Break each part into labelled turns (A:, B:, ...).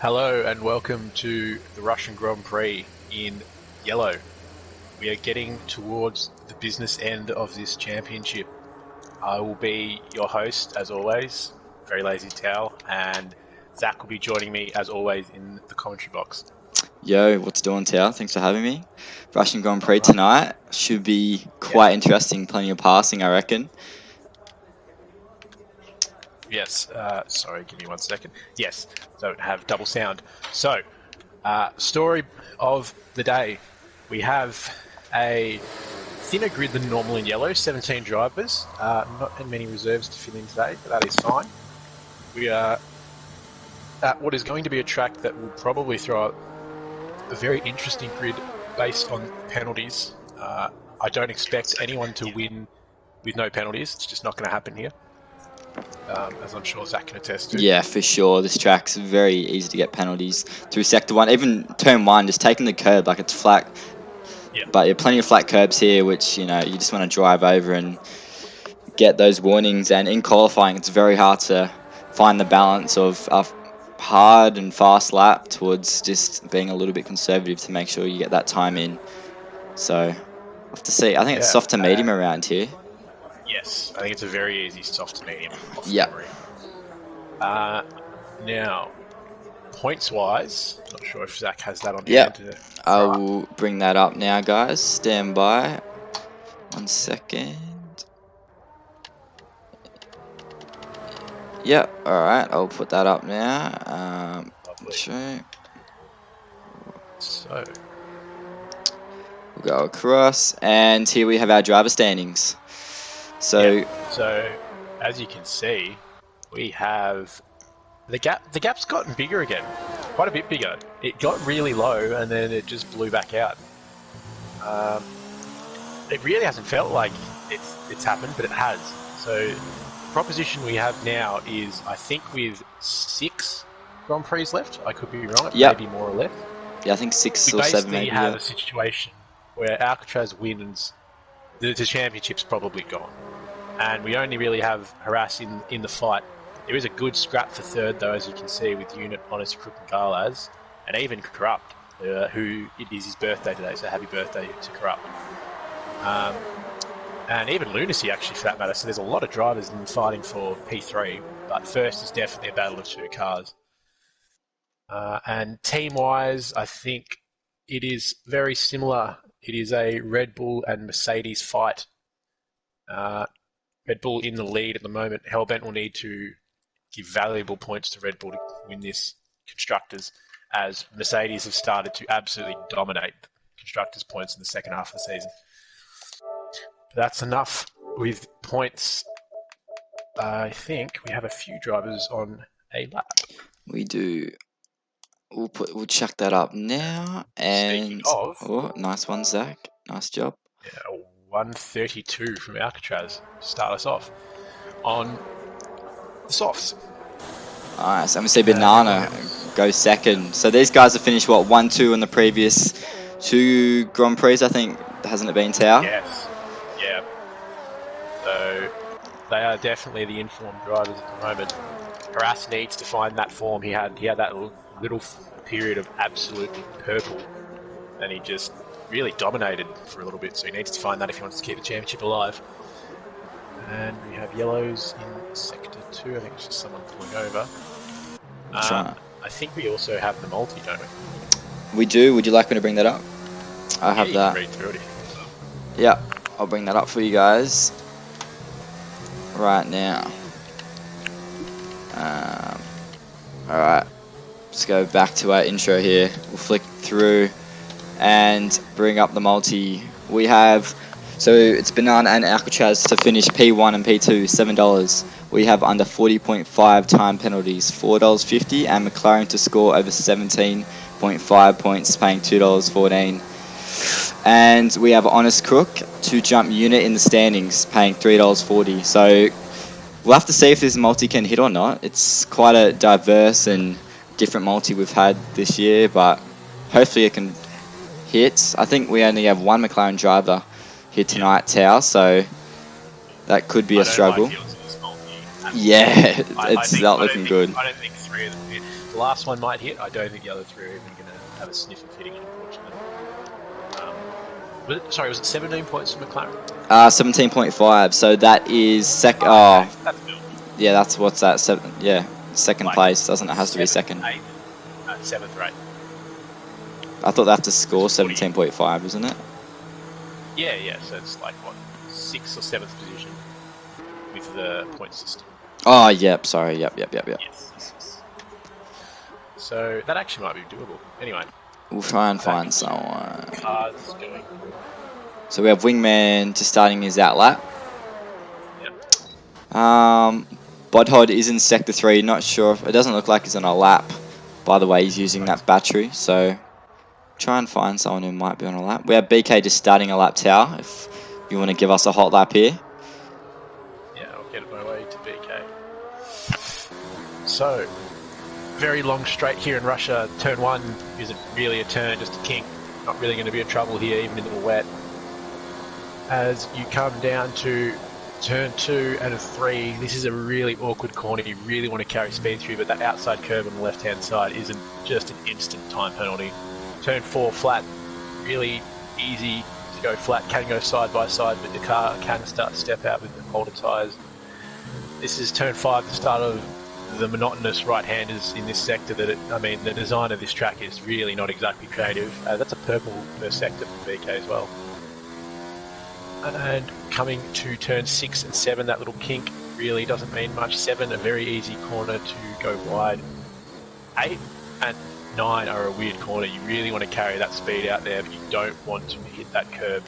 A: Hello and welcome to the Russian Grand Prix in yellow. We are getting towards the business end of this championship. I will be your host as always, Very Lazy Towel, and Zach will be joining me as always in the commentary box.
B: Yo, what's doing, Tao? Thanks for having me. Russian Grand Prix tonight should be quite interesting. Plenty of passing, I reckon.
A: Yes, sorry, give me 1 second. Yes, don't have double sound. So, story of the day. We have a thinner grid than normal in yellow, 17 drivers, not many reserves to fill in today, but that is fine. We are at what is going to be a track that will probably throw out a very interesting grid based on penalties. I don't expect anyone to win with no penalties. It's just not going to happen here, as I'm sure Zach can attest to.
B: Yeah, for sure. This track's very easy to get penalties through Sector 1. Even Turn 1, just taking the curb like it's flat.
A: Yeah.
B: But yeah, plenty of flat curbs here, which, you just want to drive over and get those warnings. And in qualifying, it's very hard to find the balance of a hard and fast lap towards just being a little bit conservative to make sure you get that time in. So, we'll have to see. I think it's soft to medium around here.
A: Yes, I think it's a very easy soft to medium off
B: Yep.
A: memory. Now, points-wise, not sure if Zach has that on
B: Yep.
A: hand.
B: I will bring that up now, guys. Stand by. 1 second. Yep. All right. I'll put that up now. Sure.
A: So
B: we'll go across, and here we have our driver standings. So
A: as you can see, we have the gap. The gap's gotten bigger again, quite a bit bigger. It got really low, and then it just blew back out. It really hasn't felt like it's happened, but it has. So the proposition we have now is, I think, with 6 Grand Prix left. I could be wrong.
B: Yep.
A: Maybe more or less.
B: Yeah, I think 6
A: we
B: or 7 maybe.
A: We basically have a situation where Alcatraz wins. The championship's probably gone, and we only really have Harass in the fight. There is a good scrap for third, though, as you can see, with Unit, Honest, Crook and Galaz, and even Corrupt, who it is his birthday today, so happy birthday to Corrupt. And even Lunacy, actually, for that matter. So there's a lot of drivers in fighting for P3, but first is definitely a battle of 2 cars. And team-wise, I think it is very similar. It is a Red Bull and Mercedes fight. Red Bull in the lead at the moment. Hellbent will need to give valuable points to Red Bull to win this Constructors, as Mercedes have started to absolutely dominate Constructors' points in the second half of the season. But that's enough with points. I think we have a few drivers on a lap.
B: We do. We'll chuck that up now. And
A: speaking of,
B: oh, nice one, Zach. Nice job.
A: Yeah, 132 from Alcatraz to start us off on the softs.
B: Nice. And we see Banana go second. So these guys have finished, what, 1-2 in the previous 2 Grand Prix, I think. Hasn't it been, Tao?
A: Yes. Yeah. So they are definitely the informed drivers at the moment. Harass needs to find that form. He had that little period of absolutely purple, and he just really dominated for a little bit. So he needs to find that if he wants to keep the championship alive. And we have yellows in sector 2. I think it's just someone pulling over. I think we also have the multi, don't we?
B: We do. Would you like me to bring that up? I have that.
A: Read through it.
B: Yeah, I'll bring that up for you guys right now. Alright, let's go back to our intro here. We'll flick through and bring up the multi. We have, so it's Banana and Alcatraz to finish P1 and P2, $7. We have under 40.5 time penalties, $4.50, and McLaren to score over 17.5 points, paying $2.14. And we have Honest Crook to jump Unit in the standings, paying $3.40. So we'll have to see if this multi can hit or not. It's quite a diverse and different multi we've had this year, but hopefully it can hit. I think we only have 1 McLaren driver here tonight, Tao, so that could be a struggle. Yeah, it's not looking good.
A: I don't think 3 of them hit. The last one might hit. I don't think the other three are even going to have a sniff of hitting it, unfortunately. Was it 17 points for McLaren?
B: 17.5. So that is second.
A: Okay, that's good.
B: Yeah, that's what's that? Second
A: Like,
B: place. Doesn't it has to be second?
A: 7th, right?
B: I thought they have to score 17.5, isn't it?
A: Yeah. So it's like what, 6th or 7th position with the point system.
B: Oh, yep. Sorry. Yep.
A: Yes. So that actually might be doable. Anyway.
B: We'll try and find someone.
A: Cars going.
B: So we have Wingman just starting his out lap.
A: Yep.
B: Bodhod is in sector 3. Not sure if it doesn't look like he's on a lap. By the way, he's using that battery. So try and find someone who might be on a lap. We have BK just starting a lap tower. If you want to give us a hot lap here.
A: Yeah, I'll get my way to BK. So, very long straight here in Russia. Turn 1 isn't really a turn, just a kink. Not really going to be in trouble here, even in the wet. As you come down to turn 2 and a 3, this is a really awkward corner. You really want to carry speed through, but that outside curb on the left-hand side isn't just an instant time penalty. Turn 4 flat, really easy to go flat. Can go side by side, but the car can start to step out with the holder tyres. This is turn 5, the start of the monotonous right-handers in this sector. The design of this track is really not exactly creative. That's a purple per sector for BK as well. And coming to turn 6 and 7, that little kink really doesn't mean much. 7, a very easy corner to go wide. 8 and 9 are a weird corner. You really want to carry that speed out there, but you don't want to hit that curb.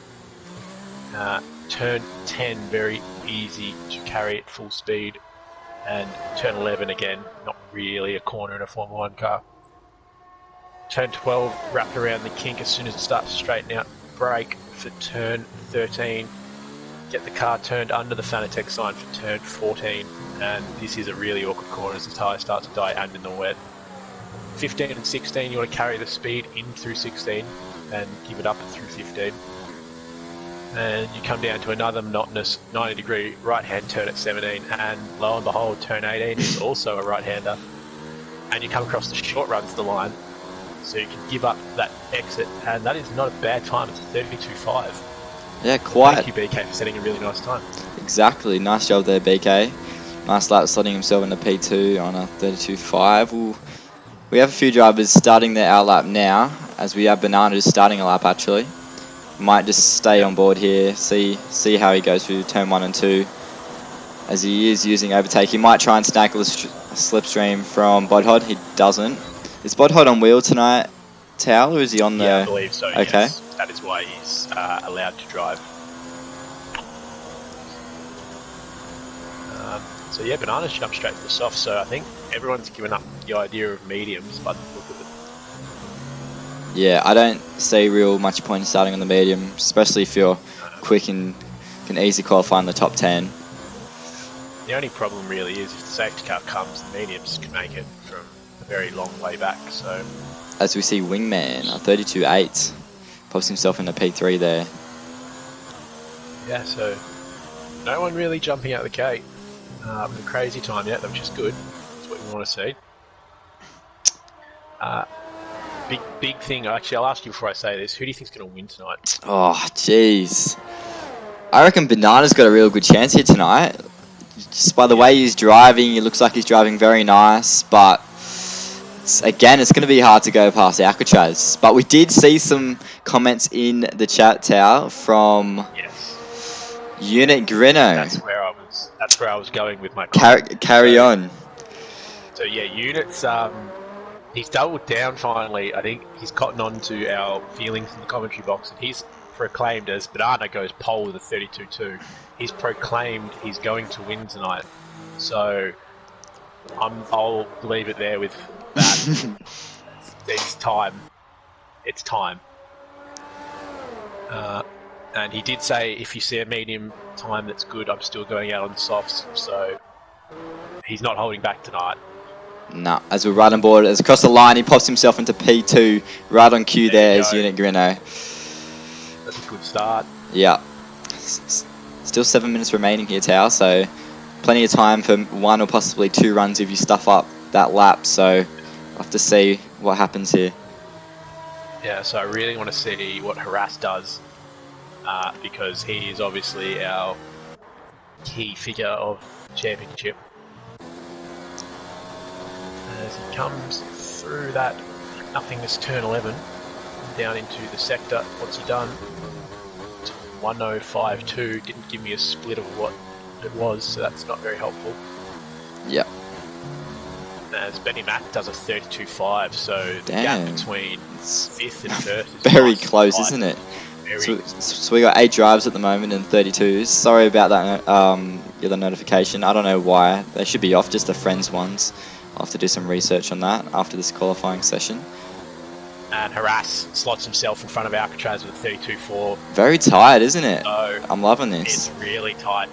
A: Turn 10, very easy to carry at full speed. And turn 11, again, not really a corner in a Formula 1 car. Turn 12, wrap around the kink as soon as it starts to straighten out. Brake for turn 13. Get the car turned under the Fanatec sign for turn 14. And this is a really awkward corner as the tyre starts to die and in the wet. 15 and 16, you want to carry the speed in through 16 and give it up through 15. And you come down to another monotonous 90-degree right-hand turn at 17, and lo and behold, turn 18 is also a right-hander. And you come across the short run to the line, so you can give up that exit, and that is not a bad time. It's 32.5.
B: Yeah, quite.
A: Thank you, BK, for setting a really nice time.
B: Exactly. Nice job there, BK. Nice lap slotting himself into P2 on a 32.5. We have a few drivers starting their out lap now, as we have Banana just starting a lap actually. Might just stay on board here, see how he goes through turn 1 and 2. As he is using overtake, he might try and snag a slipstream from Bodhod. He doesn't. Is Bodhod on wheel tonight, Tao, or is he on the...
A: Yeah, I believe so,
B: okay.
A: Yes. That is why he's allowed to drive. So yeah, Bananas jumped straight to the soft, so I think everyone's given up the idea of mediums by the look of it.
B: Yeah, I don't see real much point in starting on the medium, especially if you're quick and can easily qualify in the top 10.
A: The only problem really is if the safety car comes, the mediums can make it from a very long way back. So,
B: as we see Wingman, a 32.8, pops himself into P3 there.
A: Yeah, so no one really jumping out the gate with a crazy time yet, which is good. That's what we want to see. Big thing. Actually, I'll ask you before I say this. Who do you think's going to win tonight?
B: Oh, jeez. I reckon Banana's got a real good chance here tonight. Just by the way he's driving, it looks like he's driving very nice. But, again, it's going to be hard to go past Alcatraz. But we did see some comments in the chat tower from Unit Grino.
A: That's where I was going with my comment.
B: Carry on.
A: So, yeah, Unit's... he's doubled down finally. I think he's cottoned on to our feelings in the commentary box, and he's proclaimed, as Banana goes pole with a 32.2, he's proclaimed he's going to win tonight. So I'll leave it there with that. It's time. It's time. And he did say, if you see a medium time that's good, I'm still going out on softs. So he's not holding back tonight.
B: No, as we're right on board, as across the line, he pops himself into P2, right on cue there is Unit Grino.
A: That's a good start.
B: Yeah. Still 7 minutes remaining here, Tao, so plenty of time for 1 or possibly 2 runs if you stuff up that lap, so We'll have to see what happens here.
A: Yeah, so I really want to see what Harass does, because he is obviously our key figure of championship. As he comes through that nothingness turn 11 down into the sector, what's he done? 1052, didn't give me a split of what it was, so that's not very helpful.
B: Yep.
A: As Benny Mac does a 32.5, so the
B: Damn.
A: gap between fifth and first is
B: Very
A: nice
B: close,
A: tight.
B: isn't it?
A: Very.
B: So we got 8 drives at the moment and 32s. Sorry about that, the notification. I don't know why. They should be off, just the friends ones. I'll have to do some research on that after this qualifying session.
A: And Harass slots himself in front of Alcatraz with a 32.4.
B: Very tight, isn't it?
A: So
B: I'm loving this.
A: it's really tight.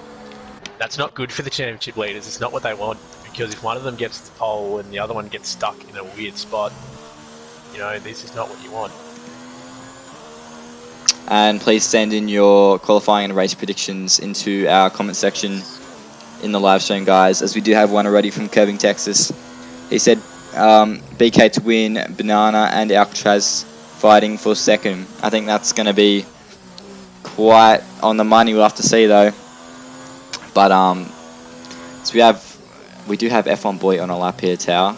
A: That's not good for the championship leaders. It's not what they want, because if one of them gets the pole and the other one gets stuck in a weird spot, you know, this is not what you want.
B: And please send in your qualifying and race predictions into our comment section in the live stream, guys, as we do have one already from Curving Texas. He said BK to win, Banana and Alcatraz fighting for second. I think that's going to be quite on the money. We'll have to see though. But so we do have F1 Boy on a lap here, Tower.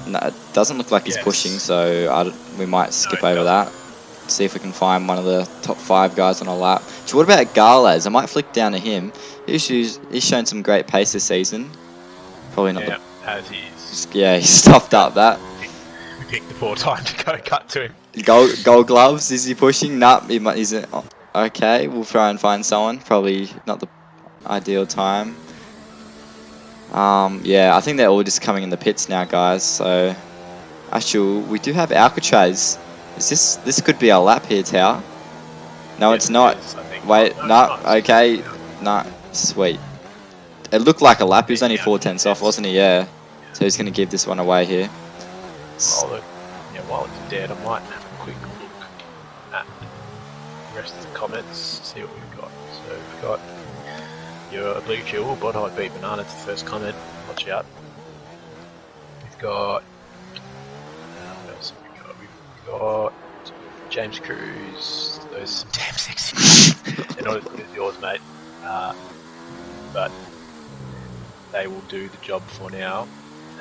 B: No, it doesn't look like he's pushing, so we might skip over that. See if we can find one of the top 5 guys on a lap. So what about Garlaz? I might flick down to him. He's shown some great pace this season. Probably not.
A: Yeah, as he's.
B: Yeah, he stuffed up that.
A: We picked the poor time to go cut to him.
B: Gold gloves. Is he pushing? Nah, he's okay. We'll try and find someone. Probably not the ideal time. Yeah, I think they're all just coming in the pits now, guys. So actually, we do have Alcatraz. This could be our lap here, Tower? No,
A: Yes,
B: it's not. Wait, no, okay, no, sweet. It looked like a lap. He was only 4 tenths off, wasn't he? Yeah. So he's going to give this one away here.
A: While it's dead, I might have a quick look at the rest of the comments, see what we've got. So we've got your obligatory, Bodhide beat Banana, it's the first comment, watch out. We've got, what else have we got? We've got James Cruz, those some damn sexy. They're not as good as yours, mate. But they will do the job for now.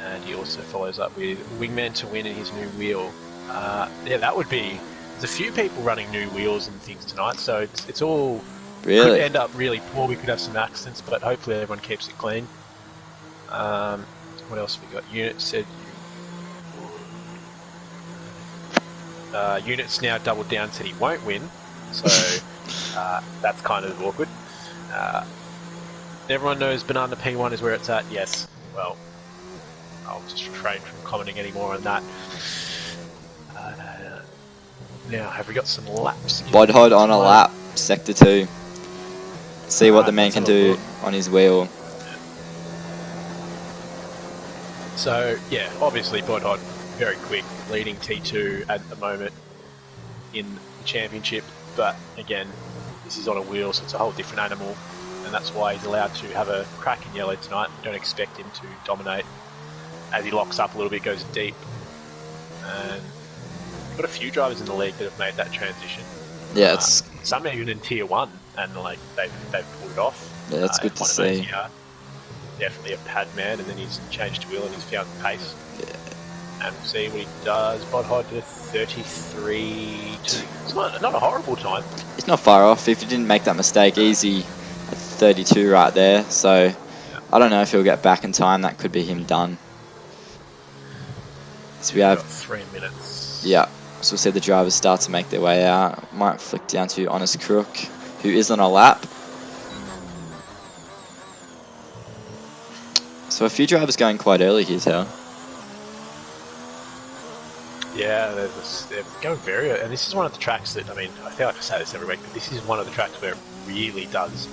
A: And he also follows up with Wingman to win in his new wheel. Yeah, that would be. There's a few people running new wheels and things tonight, so it's all could end up really poor. We could have some accidents, but hopefully everyone keeps it clean. What else have we got? Unit said. Unit's now doubled down, said he won't win, so that's kind of awkward. Everyone knows Banana P1 is where it's at. Yes. Well. I'll just refrain from commenting any more on that. Now, have we got some laps?
B: Bodhide on a lap, sector 2. See what the man can do on his wheel.
A: So, yeah, obviously Bodhide very quick, leading T2 at the moment in the championship. But again, this is on a wheel, so it's a whole different animal, and that's why he's allowed to have a crack in yellow tonight. Don't expect him to dominate. As he locks up a little bit, goes deep, and we've got a few drivers in the league that have made that transition.
B: Yeah, it's
A: some even in tier 1, and like they've pulled it off.
B: Yeah, that's good to see.
A: Definitely a pad man, and then he's changed wheel and he's found the pace.
B: Yeah.
A: And we'll see what he does. Bodhide did a 33. It's not a horrible time.
B: It's not far off. If you didn't make that mistake, easy at 32 right there. So I don't know if he'll get back in time. That could be him done. So we have
A: 3 minutes.
B: Yeah, so we'll see the drivers start to make their way out. Might flick down to Honest Crook, who is on a lap. So a few drivers going quite early here, Tal.
A: Yeah, they're going very early. And this is one of the tracks that, I mean, I feel like I say this every week, but this is one of the tracks where it really does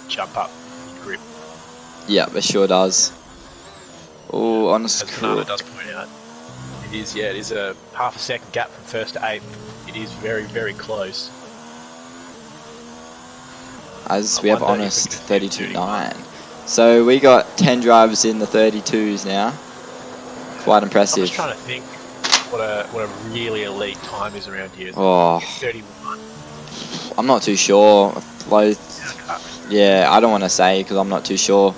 A: jump up in grip.
B: Yeah, it sure does. Oh, Honest
A: As Banana
B: Crook.
A: does point out. It is a half a second gap from first to eighth. It is very, very close.
B: As we have Honest 32.9. So we got 10 drivers in the 32s now. Quite
A: I'm just
B: impressive.
A: trying to think what a really elite time is around here.
B: Oh,
A: 31.
B: I'm not too sure. Like, yeah, I don't want to say because I'm not too sure.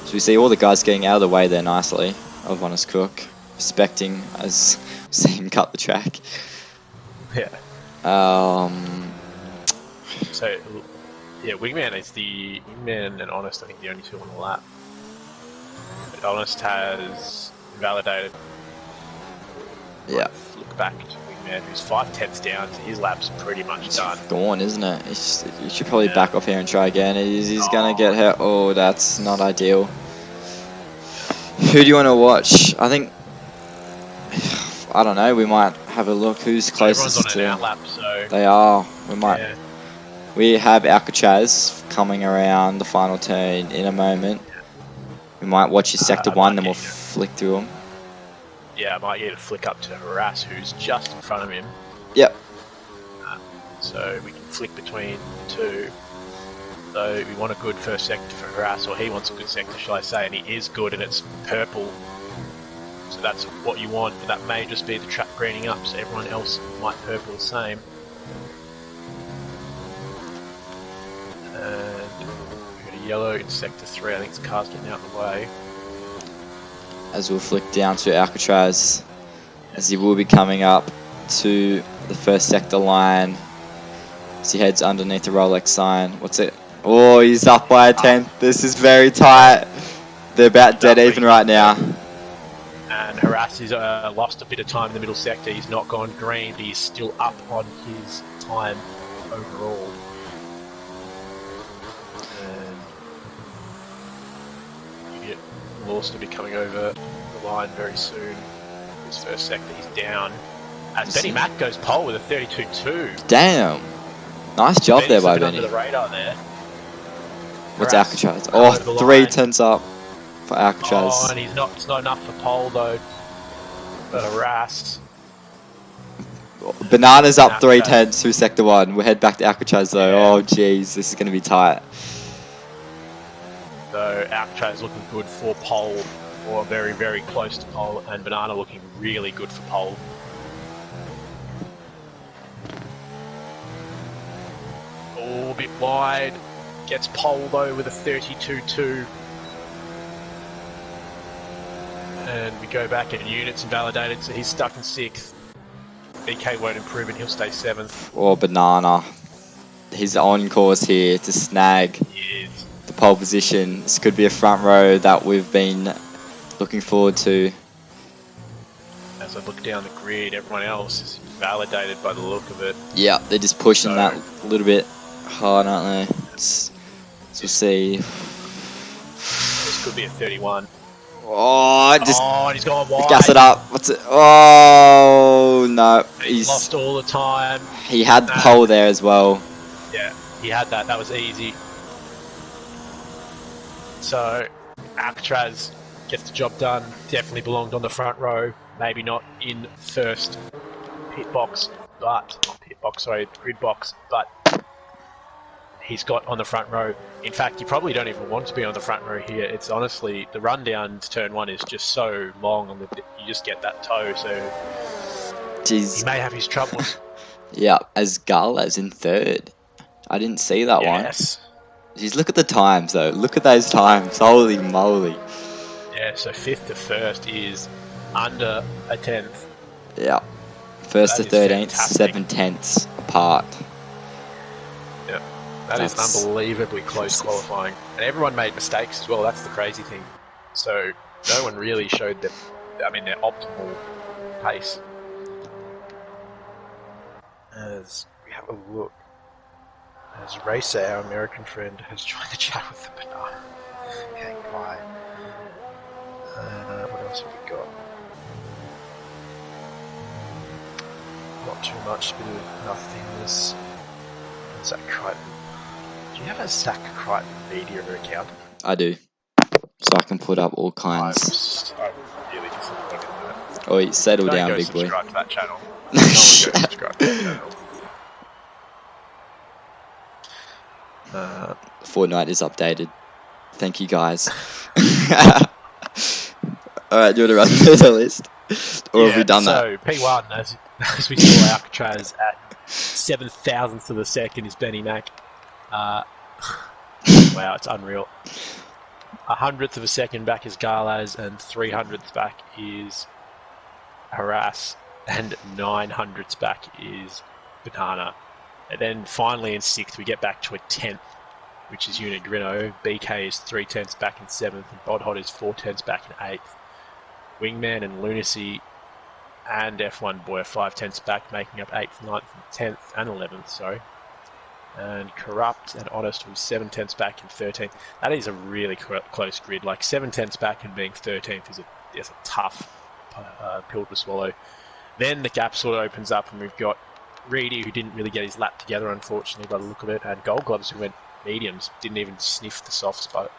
B: So we see all the guys getting out of the way there nicely of Honest Cook, respecting as see him cut the track.
A: Yeah. So, yeah, Wingman and Honest, I think, the only two on the lap. But Honest has invalidated.
B: Yeah.
A: Look back to Wingman, who's 5/10 down, so his lap's pretty much done.
B: Gone, isn't it? You should probably back off here and try again. He's gonna get hurt. Oh, that's not ideal. Who do you want to watch? I think, I don't know. We might have a look. Who's closest
A: Everyone's on
B: to?
A: an outlap, so
B: They are. We might.
A: yeah.
B: We have Alcatraz coming around the final turn in a moment. We might watch his sector one, then we'll flick through them.
A: Yeah, I might get a flick up to Harass, who's just in front of him.
B: Yep.
A: So we can flick between the two. So we want a good first sector for Harass, or he wants a good sector, shall I say, and he is good, and it's purple. So that's what you want, but that may just be the track greening up, so everyone else might purple the same. And we've got a yellow in sector 3, I think his car's getting out of the way.
B: As we'll flick down to Alcatraz, as he will be coming up to the first sector line. As he heads underneath the Rolex sign. What's it? Oh, he's up by a tenth. This is very tight. They're about dead even right now.
A: And Harass has lost a bit of time in the middle sector. He's not gone green, but he's still up on his time overall. And will also be coming over the line very soon. His first sector, he's down. As Benny Mack goes pole with a 32.2.
B: Damn. Nice job there by Benny.
A: Under the radar there.
B: What's Alcatraz? Oh, 3 tenths up for Alcatraz.
A: Oh, and it's not enough for pole though. But Harass.
B: Banana's up 3 tenths through sector 1. We'll head back to Alcatraz though. Yeah. Oh, jeez, this is going to be tight.
A: So Alcatraz looking good for pole, or very, very close to pole, and Banana looking really good for pole. Oh, a bit wide. Gets pole though with a 32.2. And we go back and units invalidated, so he's stuck in 6th. BK won't improve and he'll stay 7th.
B: Oh, Banana. He's on course here to snag the pole position. This could be a front row that we've been looking forward to.
A: As I look down the grid, everyone else is validated by the look of it.
B: Yeah, they're just pushing that a little bit hard, aren't they? So we'll see.
A: This could be a 31.
B: Oh,
A: and he's gone wide.
B: Gas it up. What's it? Oh, no.
A: He's lost all the time.
B: He had the pole there as well.
A: Yeah, he had that. That was easy. So, Alcatraz gets the job done. Definitely belonged on the front row. Maybe not in first pit box, but not pit box, sorry, grid box. But he's got on the front row. In fact, you probably don't even want to be on the front row here. It's honestly, the rundown to turn 1 is just so long, and you just get that toe. So,
B: jeez,
A: he may have his troubles.
B: Yeah, as Gull as in 3rd. I didn't see that one. Jeez, look at the times though. Look at those times. Holy moly.
A: Yeah, so 5th to 1st is under a 10th.
B: Yeah. 1st to 13th, 7 tenths apart.
A: Yeah. That's unbelievably close qualifying. And everyone made mistakes as well. That's the crazy thing. So no one really showed their optimal pace. As we have a look, as Racer, our American friend, has joined the chat with the banana. Okay, bye. What else have we got? Not too much, bit of nothingness. Zach Crichton. Do you have a Zach Crichton media account?
B: I do. So I can put up all kinds.
A: I'm really disappointed in that.
B: Oh, you settle down, big boy.
A: Subscribe to that channel. No one go subscribe to that channel.
B: Fortnite is updated. Thank you, guys. All right, do you want to run through the list, or have we done that?
A: So P1, as we saw, Alcatraz at 7,000ths of a second is Benny Mac. Wow, it's unreal. 100th of a second back is Garlaz, and 300ths back is Harass, and 900ths back is Banana. And then finally in 6th we get back to a 10th, which is Unit Grino. BK is 3/10ths back in 7th, and Bodhot is 4/10ths back in 8th. Wingman and Lunacy and F1 Boy are 5/10ths back, making up 8th, 9th, 10th, and 11th, sorry. And Corrupt and Honest was 7/10ths back in 13th. That is a really close grid. Like 7/10ths back and being 13th is a tough pill to swallow. Then the gap sort of opens up, and we've got Reedy, who didn't really get his lap together, unfortunately, by the look of it, and Gold Gloves, who went mediums, didn't even sniff the soft spot.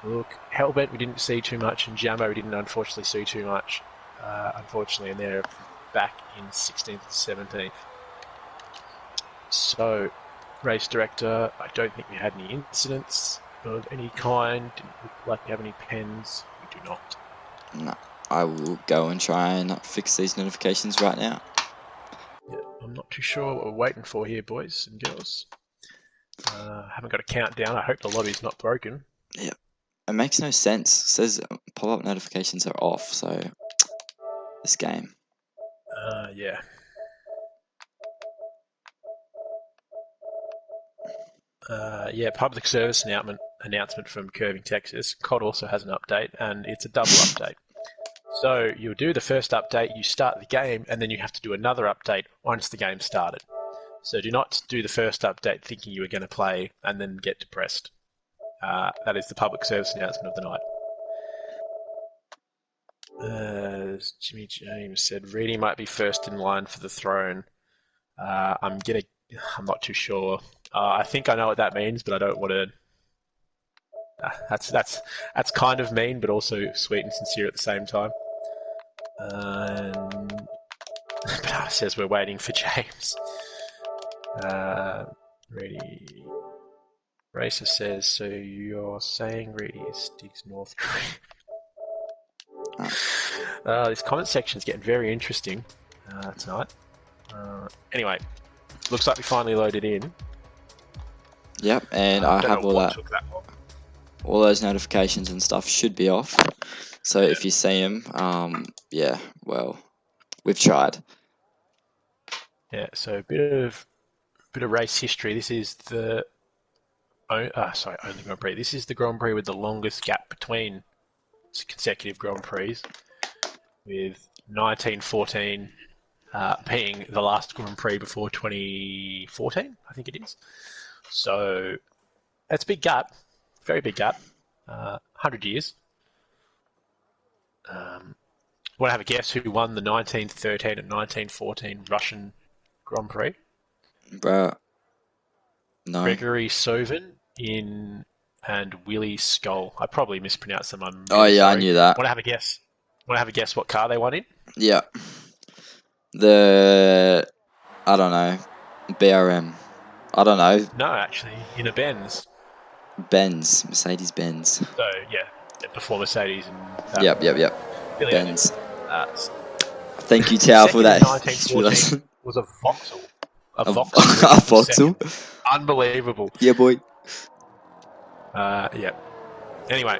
A: Look, Hellbent, we didn't see too much, and Jambo, we didn't unfortunately see too much, unfortunately, and they're back in 16th and 17th. So, race director, I don't think we had any incidents of any kind. Didn't look like we have any pens. We do not.
B: No, I will go and try and fix these notifications right now.
A: Yeah, I'm not too sure what we're waiting for here, boys and girls. Haven't got a countdown. I hope the lobby's not broken.
B: Yeah, it makes no sense. It says pop-up notifications are off, so this game.
A: Yeah. Yeah, public service announcement from Curving, Texas. COD also has an update, and it's a double update. So you'll do the first update, you start the game, and then you have to do another update once the game started. So do not do the first update thinking you were going to play and then get depressed. That is the public service announcement of the night. As Jimmy James said, Reedy might be first in line for the throne. I'm not too sure. I think I know what that means, but I don't want to. That's kind of mean, but also sweet and sincere at the same time. Banana says we're waiting for James. Reedy. Racer says, so you're saying Reedy is Stig's North Korea? This comment section is getting very interesting tonight. Anyway, looks like we finally loaded in.
B: Yep, and I have all that.
A: Took that long.
B: All those notifications and stuff should be off. So if you see them, yeah, well, we've tried.
A: Yeah, so a bit of race history. This is the only Grand Prix. This is the Grand Prix with the longest gap between consecutive Grand Prix, with 1914 being the last Grand Prix before 2014, I think it is. So that's a big gap, very big gap, 100 years. Want to have a guess who won the 1913 and 1914 Russian Grand Prix?
B: Bro, no.
A: Gregory Sovin and Willie Skoll. I probably mispronounced them.
B: Sorry. I knew that.
A: Want to have a guess? Want to have a guess what car they won in?
B: Yeah. I don't know, BRM. I don't know.
A: No, actually, in a Benz.
B: Benz, Mercedes Benz.
A: So yeah, before Mercedes and.
B: Yep.
A: Really
B: Benz. Thank you, Tao, for that.
A: 1914 was a Vauxhall. A
B: Vauxhall.
A: Unbelievable.
B: Yeah, boy.
A: Yeah. Anyway.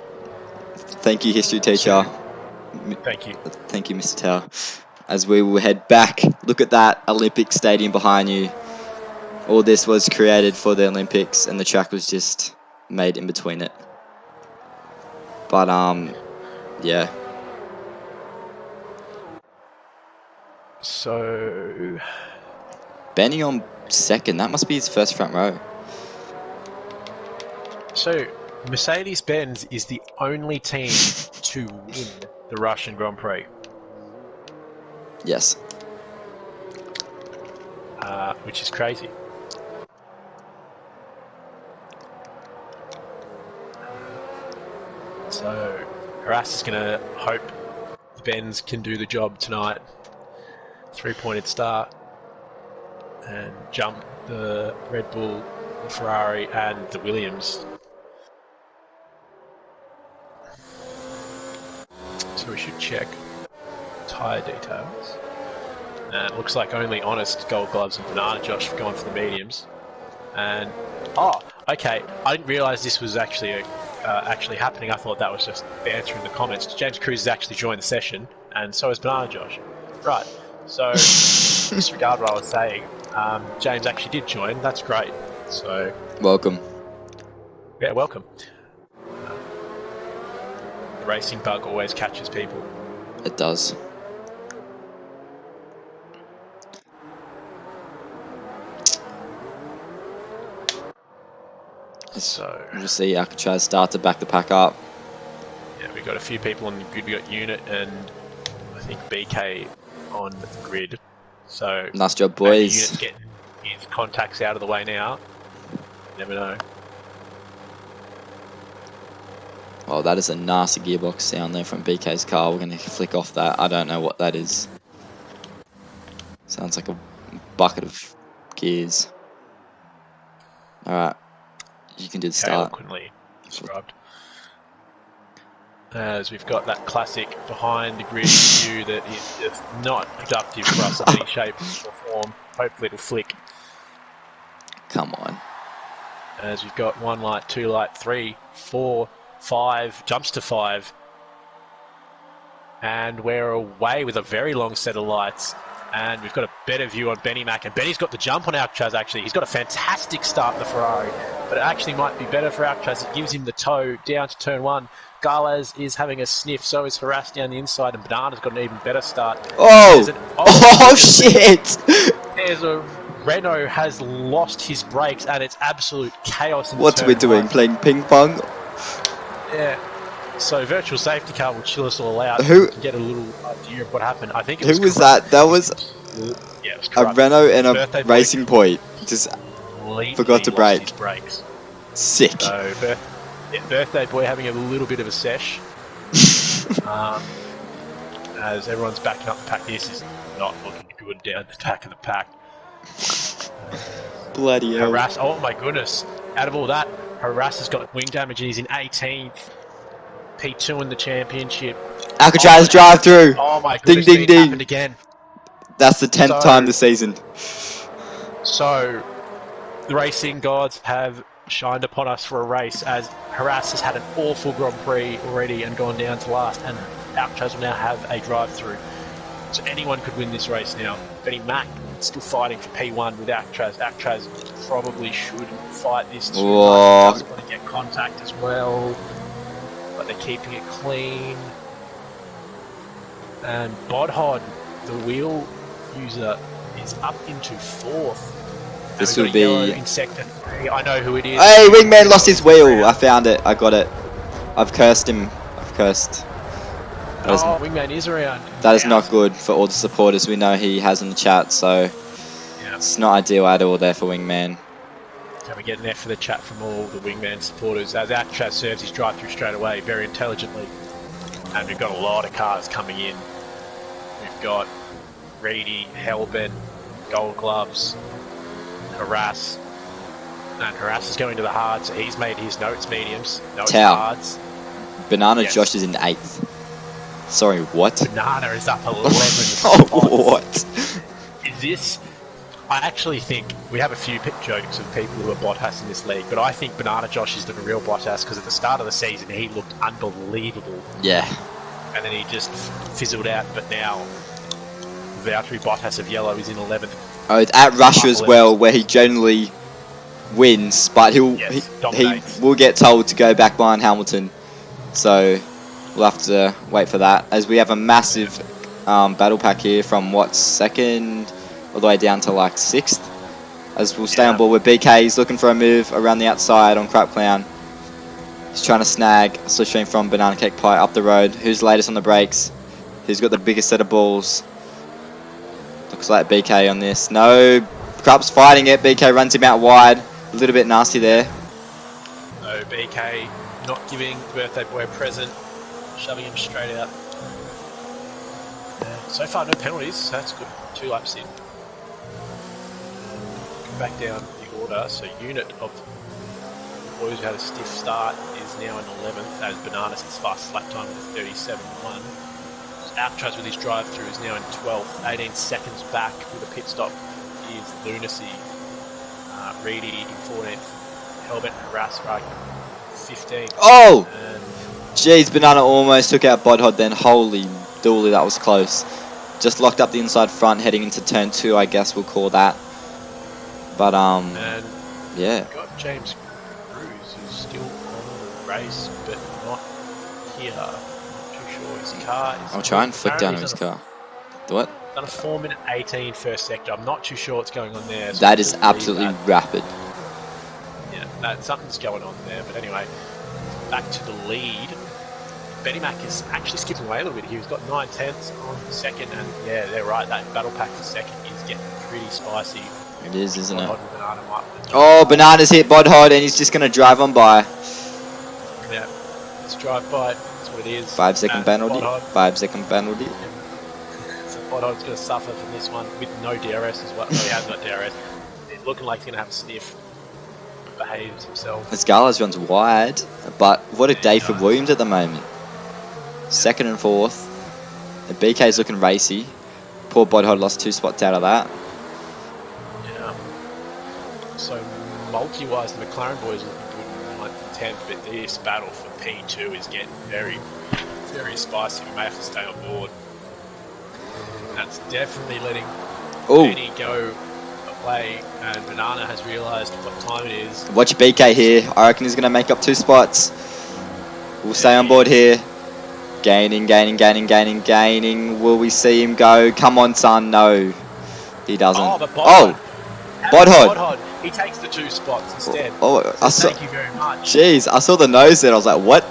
B: Thank you, history teacher.
A: Thank you.
B: Thank you, Mr. Tao. As we will head back, look at that Olympic stadium behind you. All this was created for the Olympics, and the track was just made in between it. But yeah.
A: So
B: Benny on second. That must be his first front row.
A: So Mercedes-Benz is the only team to win the Russian Grand Prix.
B: Yes.
A: Which is crazy. So Harass is going to hope the Benz can do the job tonight. 3-pointed start and jump the Red Bull, the Ferrari, and the Williams. So So we should check tyre details. And it looks like only Honest, Gold Gloves and Banana Josh have gone for the mediums. And, oh, okay, I didn't realise this was actually happening. I thought that was just banter in the comments. James Cruz has actually joined the session, and so has Banana Josh. Right, so disregard what I was saying. James actually did join, that's great. So,
B: Welcome.
A: yeah, welcome. The racing bug always catches people.
B: It does.
A: So
B: We'll see Alcatraz start to back the pack up.
A: yeah, we've got a few people on the grid. We've got Unit and I think BK on the grid. So
B: Nice job,
A: maybe
B: boys.
A: Unit's getting his contacts out of the way now. Never know.
B: Well, that is a nasty gearbox sound there from BK's car. We're going to flick off that. I don't know what that is. Sounds like a bucket of gears. Alright. You can do the start.
A: Eloquently described. As we've got that classic behind the grid view that is just not productive for us in any shape or form. Hopefully it'll flick.
B: Come on.
A: As we've got 1 light, 2 light, 3, 4, 5, jumps to 5. And we're away with a very long set of lights. And we've got a better view on Benny Mac. And Benny's got the jump on Alcatraz, actually. He's got a fantastic start in the Ferrari. But it actually might be better for Alcatraz. It gives him the toe down to turn 1. Galaz is having a sniff. So is Harass down the inside. And Banana's got an even better start.
B: Oh! Oh, shit!
A: There's a... Renault has lost his brakes. And it's absolute chaos in
B: What's
A: turn
B: we doing?
A: 1.
B: Playing ping pong?
A: Yeah. So virtual safety car will chill us all out.
B: Who?
A: To get a little idea of what happened. I think it
B: Who was
A: corrupt.
B: that? That was
A: Yeah, it was
B: a
A: corrupt.
B: Renault and a
A: Birthday boy
B: Racing Point. Just
A: completely
B: forgot to
A: lost
B: brake.
A: his brakes.
B: sick.
A: So birthday boy having a little bit of a sesh. As everyone's backing up the pack. This is not looking good down the back of the pack.
B: Bloody hell.
A: Harass. Oh my goodness. Out of all that, Harass has got wing damage and he's in 18th. P2 in the championship.
B: Alcatraz drive through.
A: Oh my
B: Ding,
A: goodness,
B: ding,
A: it
B: ding.
A: happened again.
B: That's the 10th time this season.
A: So, the racing gods have shined upon us for a race as Harass has had an awful Grand Prix already and gone down to last, and Alcatraz will now have a drive-through. So anyone could win this race now. Benny Mac still fighting for P1 with Alcatraz. Alcatraz probably should fight this too much. Doesn't want to get contact as well, but they're keeping it clean. And Bodhod, the wheel user, is up into 4th.
B: This will be...
A: in sector 3. I know who it is.
B: Hey, Wingman lost his wheel. I found it. I got it. I've cursed him. I've cursed.
A: Oh, Wingman is around.
B: That is not good for all the supporters we know he has in the chat, so it's not ideal at all there for Wingman.
A: So we're getting there for the chat from all the Wingman supporters as Alcatraz serves his drive-through straight away, very intelligently. And we've got a lot of cars coming in. We've got Reedy, Hellbent, Gold Gloves, Harass. And Harass is going to the hard, so he's made his notes mediums, notes hards.
B: Banana Josh is in 8th. Sorry, what?
A: Banana is up 11.
B: Oh, what?
A: Is this... I actually think we have a few jokes of people who are Bottas in this league, but I think Banana Josh is the real Bottas because at the start of the season he looked unbelievable.
B: Yeah.
A: And then he just fizzled out, but now Valtteri Bottas of yellow is in 11th.
B: Oh, it's at Russia as well, where he generally wins, but he will get told to go back behind Hamilton. So we'll have to wait for that, as we have a massive battle pack here from what, 2nd all the way down to like 6th. As we'll stay on board with BK. He's looking for a move around the outside on Crap Clown. He's trying to snag a slipstream from Banana Cake Pie up the road. Who's latest on the brakes? Who's got the biggest set of balls? Looks like BK on this. No, Crap's fighting it. BK runs him out wide. A little bit nasty there.
A: No, BK not giving birthday boy a present, shoving him straight out. So far, no penalties. That's good. 2 laps in. Back down the order. So unit of the boys who had a stiff start is now in 11th, as Bananas his fastest lap time with 37.1. Alcatraz with his drive-through is now in 12th, 18 seconds back with a pit stop is Lunacy. Reedy in 14th, Helbet and Harass right 15th.
B: Oh!
A: And
B: Jeez, Banana almost took out Bodhod then. Holy dooly, that was close. Just locked up the inside front heading into turn 2, I guess we'll call that. But,
A: and
B: yeah.
A: we've got James Cruz who's still on the race, but not here. Not too sure his car is...
B: I'll try and flick down to his car. What?
A: Done a 4-minute 18 first sector. I'm not too sure what's going on there. So
B: That is absolutely rapid.
A: Yeah, something's going on there. But anyway, back to the lead. Benny Mac is actually skipping away a little bit here. He's got 9/10 on second, and yeah, they're right. That battle pack for second is getting pretty spicy.
B: It is, isn't it?
A: Banana
B: Oh, Banana's hit Bodhod, and he's just going to drive on by.
A: Yeah, let's drive by. That's what it is.
B: 5-second penalty.
A: Bodhod.
B: 5-second penalty.
A: So Bodhod's going to suffer from this one with no DRS as well. Well, he has got DRS. It's looking like he's going to have a sniff. Behaves himself.
B: Escalas runs wide, but what a day for Williams at the moment. 2nd and 4th. The BK's looking racy. Poor Bodhod lost 2 spots out of that.
A: Yeah. So multi-wise, the McLaren boys looking good in 9th and 10th, but this battle for P2 is getting very, very spicy. We may have to stay on board. That's definitely letting Benny go away, and Banana has realised what time it is.
B: Watch BK here. I reckon he's going to make up 2 spots. We'll stay on board here. Gaining. Will we see him go? Come on, son. No, he doesn't.
A: Oh, but
B: Bodhod.
A: He takes the 2 spots instead.
B: Thank
A: you very much.
B: Jeez, I saw the nose there. I was like, what?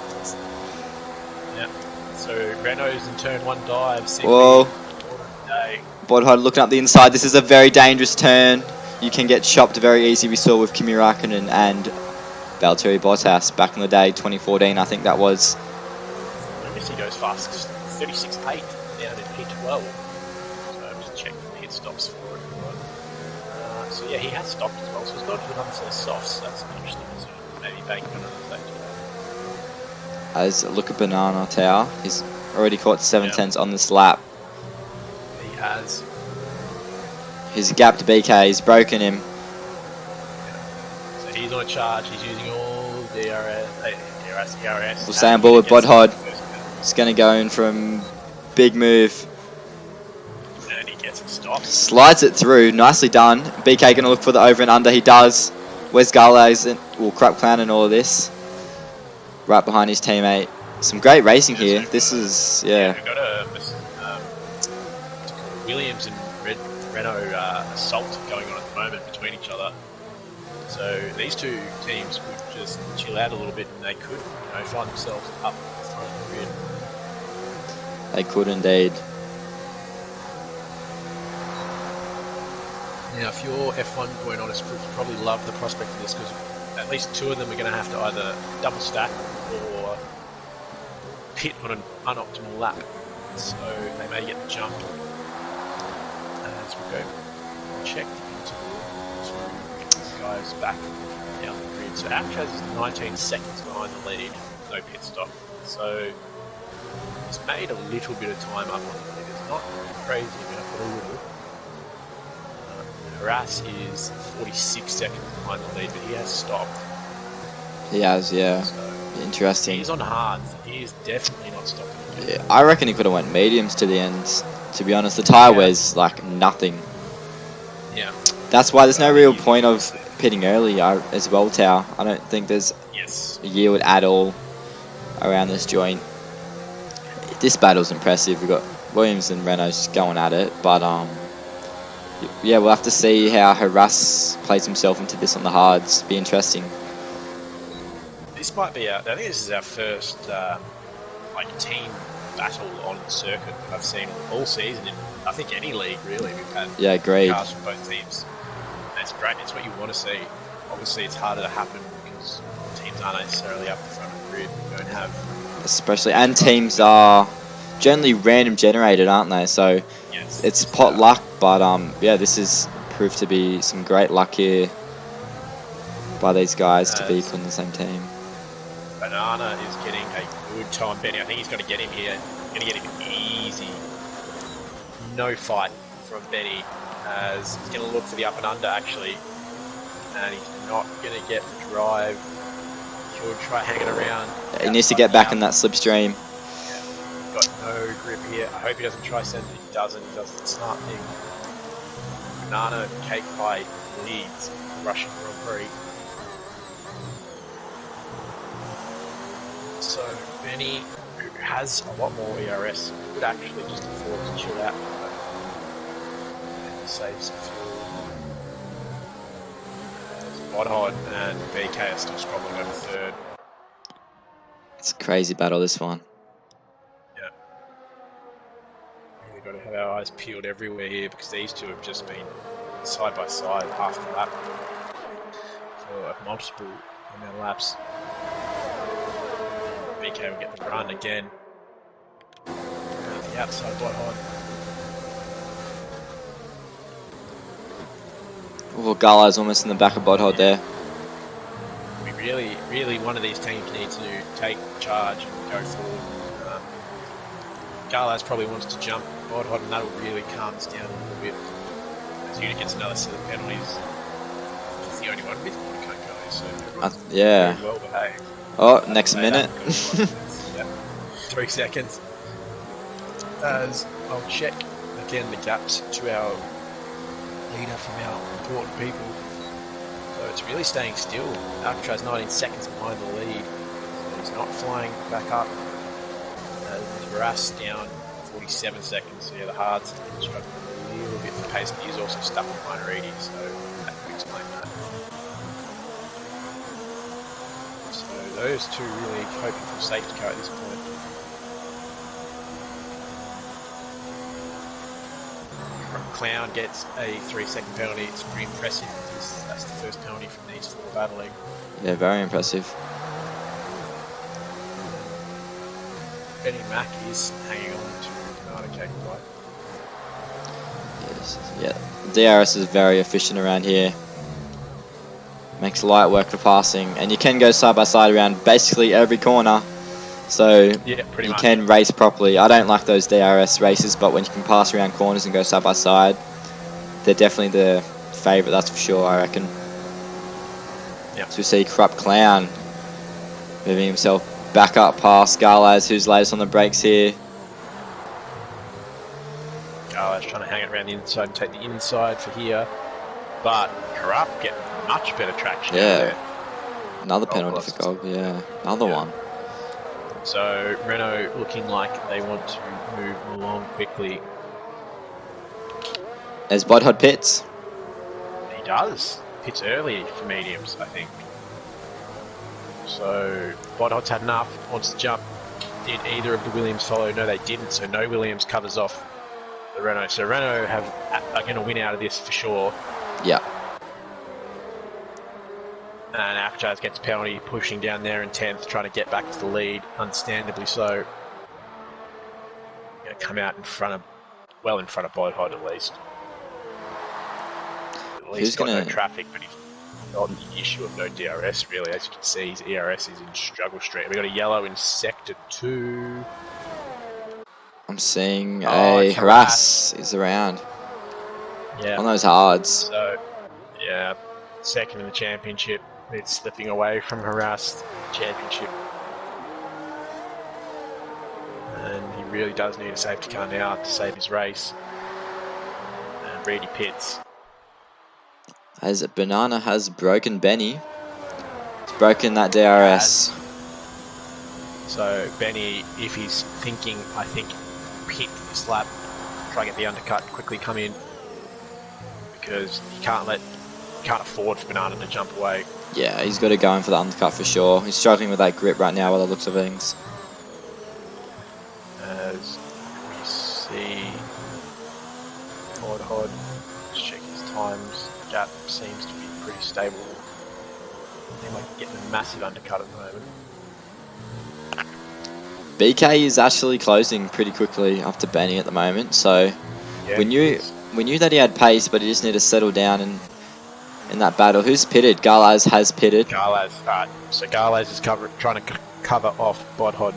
A: Yeah. So Renault's in turn 1 dive.
B: Whoa. Bodhod looking up the inside. This is a very dangerous turn. You can get chopped very easy. We saw with Kimi Räikkönen and Valtteri Bottas back in the day, 2014, I think that was.
A: I guess he goes fast. 36.8 down in P12. So I'm just checking the pit stops for it. So yeah, he has stopped as well. So he's got to another set of softs. That's interesting. So maybe banking on another safety.
B: As look at Banana Tower. He's already caught 7/10s on this lap.
A: He has.
B: He's gapped BK. He's broken him.
A: So he's on a charge. He's using all DRS.
B: We'll stay on board with Bodhod. He's going to go in from big move.
A: And he gets it stopped.
B: Slides it through. Nicely done. BK going to look for the over and under. He does. Where's Garlays? Well, Crap Clown and all of this. Right behind his teammate. Some great racing here. This is, yeah.
A: We've got a Williams and Renault assault going on at the moment between each other. So these two teams could just chill out a little bit, and they could, find themselves up front of the grid.
B: They could indeed.
A: Now, if you're F1 going honest, you probably love the prospect of this, because at least 2 of them are going to have to either double stack or pit on an unoptimal lap. So they may get the jump. As we go check into the guys back down the grid. So Alcatraz is 19 seconds behind the lead, no pit stop. So he's made a little bit of time up on the lead. It's not crazy enough, but a little. Harass is 46 seconds behind the lead, but he has stopped.
B: He has, yeah.
A: So
B: interesting.
A: He's on hard. He is definitely not stopping.
B: Yeah, I reckon he could have went mediums to the end. To be honest, the tyre wears like nothing.
A: Yeah.
B: That's why there's no real point of pitting early as well, Tao. I don't think there's a yield at all around this joint. This battle's impressive. We've got Williams and Renault just going at it, but yeah, we'll have to see how Harass plays himself into this on the hards. Be interesting.
A: This might be I think this is our first team battle on the circuit that I've seen all season in, I think, any league really. We've had
B: agreed.
A: cars from both teams. That's great. It's what you want to see. Obviously, it's harder to happen because teams aren't necessarily up the front of the grid. We don't have...
B: Especially, and teams are generally random generated, aren't they? So it's pot luck, but yeah, this is proved to be some great luck here by these guys to be put in the same team.
A: Banana is getting a good time. Benny, I think he's going to get him here. Going to get him easy. No fight from Benny, as he's going to look for the up and under actually, and he's not going to get the drive. He'll try hanging around.
B: Yeah, he needs to get back in that slipstream.
A: Yeah, got no grip here. I hope he doesn't try send. He doesn't. He does the smart thing. Banana Cake Pie leads Russian Grand Prix. So Benny, who has a lot more ERS, could actually just afford to chill out and save some fuel. Bodhod and BK are still squabbling over third.
B: It's a crazy battle, this one.
A: Yeah. We've got to have our eyes peeled everywhere here because these two have just been side by side half the lap for multiple amount of laps. BK will get the run again. The outside Bodhod.
B: Oh, Gala's almost in the back of Bodhod there.
A: We really, one of these teams needs to take charge and go forward. Garlas probably wants to jump Bodhod, and that'll really calm us down a little bit. As Unit gets another set of penalties. He's the only one with Monaco guys, so everyone's
B: yeah.
A: very well behaved.
B: Oh, next minute.
A: Yeah. 3 seconds. As I'll check again the gaps to our leader from our important people. So it's really staying still. Alcatraz 19 seconds behind the lead. So he's not flying back up. Ras down 47 seconds. So yeah, the hard's struggling a little bit for pace, but he's also stuck behind Reedy, so that could explain that. So those two really hoping for safety car at this point. Clown gets a 3-second penalty. It's pretty impressive because that's the first penalty from these four battling.
B: Yeah, very impressive.
A: Benny Mack is hanging on to Banana Cake Pie.
B: Yes, yeah, DRS is very efficient around here. Makes light work for passing, and you can go side by side around basically every corner. So
A: yeah, pretty
B: you
A: much.
B: can race properly. I don't like those DRS races, but when you can pass around corners and go side by side, they're definitely the favourite, that's for sure, I reckon.
A: Yep.
B: So we see Corrupt Clown moving himself back up past Garlaz, who's latest on the brakes here.
A: Garlaz trying to hang it around the inside and take the inside for here. But Corrupt getting much better traction out there.
B: Another penalty for Gold, yeah. Another one.
A: So Renault looking like they want to move along quickly.
B: As Bodhod pits.
A: He does. Pits early for mediums, I think. So Bodhod's had enough, wants to jump. Did either of the Williams follow? No, they didn't. So no Williams covers off the Renault. So Renault are going to win out of this for sure.
B: Yeah.
A: And Alcatraz gets a penalty, pushing down there in 10th, trying to get back to the lead, understandably so. Going to come out in front of, well in front of Bodhod at least. At least got no traffic, but he's got the issue of no DRS really. As you can see, his ERS is in struggle street. We've got a yellow in Sector 2.
B: I'm seeing a harass is around.
A: Yeah.
B: On those hards.
A: So, yeah, second in the championship. It's slipping away from harassed championship. And he really does need a safety car now to save his race. And Reedy pits.
B: As Banana has broken Benny. It's broken that DRS.
A: So Benny, if he's thinking, I think, pit this lap, try to get the undercut, quickly come in. Because he can't afford for Banana to jump away.
B: Yeah, he's got to go in for the undercut for sure. He's struggling with that grip right now by the looks of things.
A: As we see Bodhod, let's check his times. Gap seems to be pretty stable. He might get a massive undercut at the moment.
B: BK is actually closing pretty quickly after Benny at the moment, so
A: Yeah,
B: we knew that he had pace, but he just needed to settle down and in that battle. Who's pitted? Garlaz has pitted.
A: Garlaz. So Garlaz is trying to cover off Bodhod.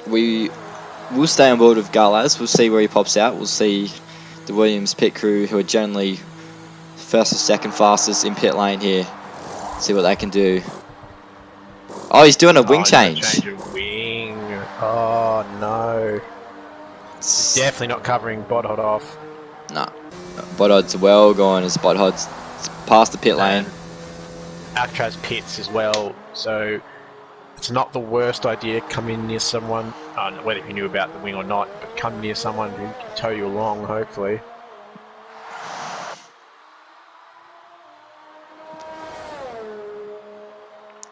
B: We'll stay on board with Garlaz. We'll see where he pops out. We'll see the Williams pit crew, who are generally first or second fastest in pit lane here. See what they can do. Oh, he's doing a wing change.
A: Change of wing. Oh no. He's definitely not covering Bodhod off.
B: No. Bodhod's well gone as Bodhod's past the pit lane.
A: Alcatraz pits as well, so it's not the worst idea coming near someone, whether you knew about the wing or not, but come near someone who can tow you along, hopefully.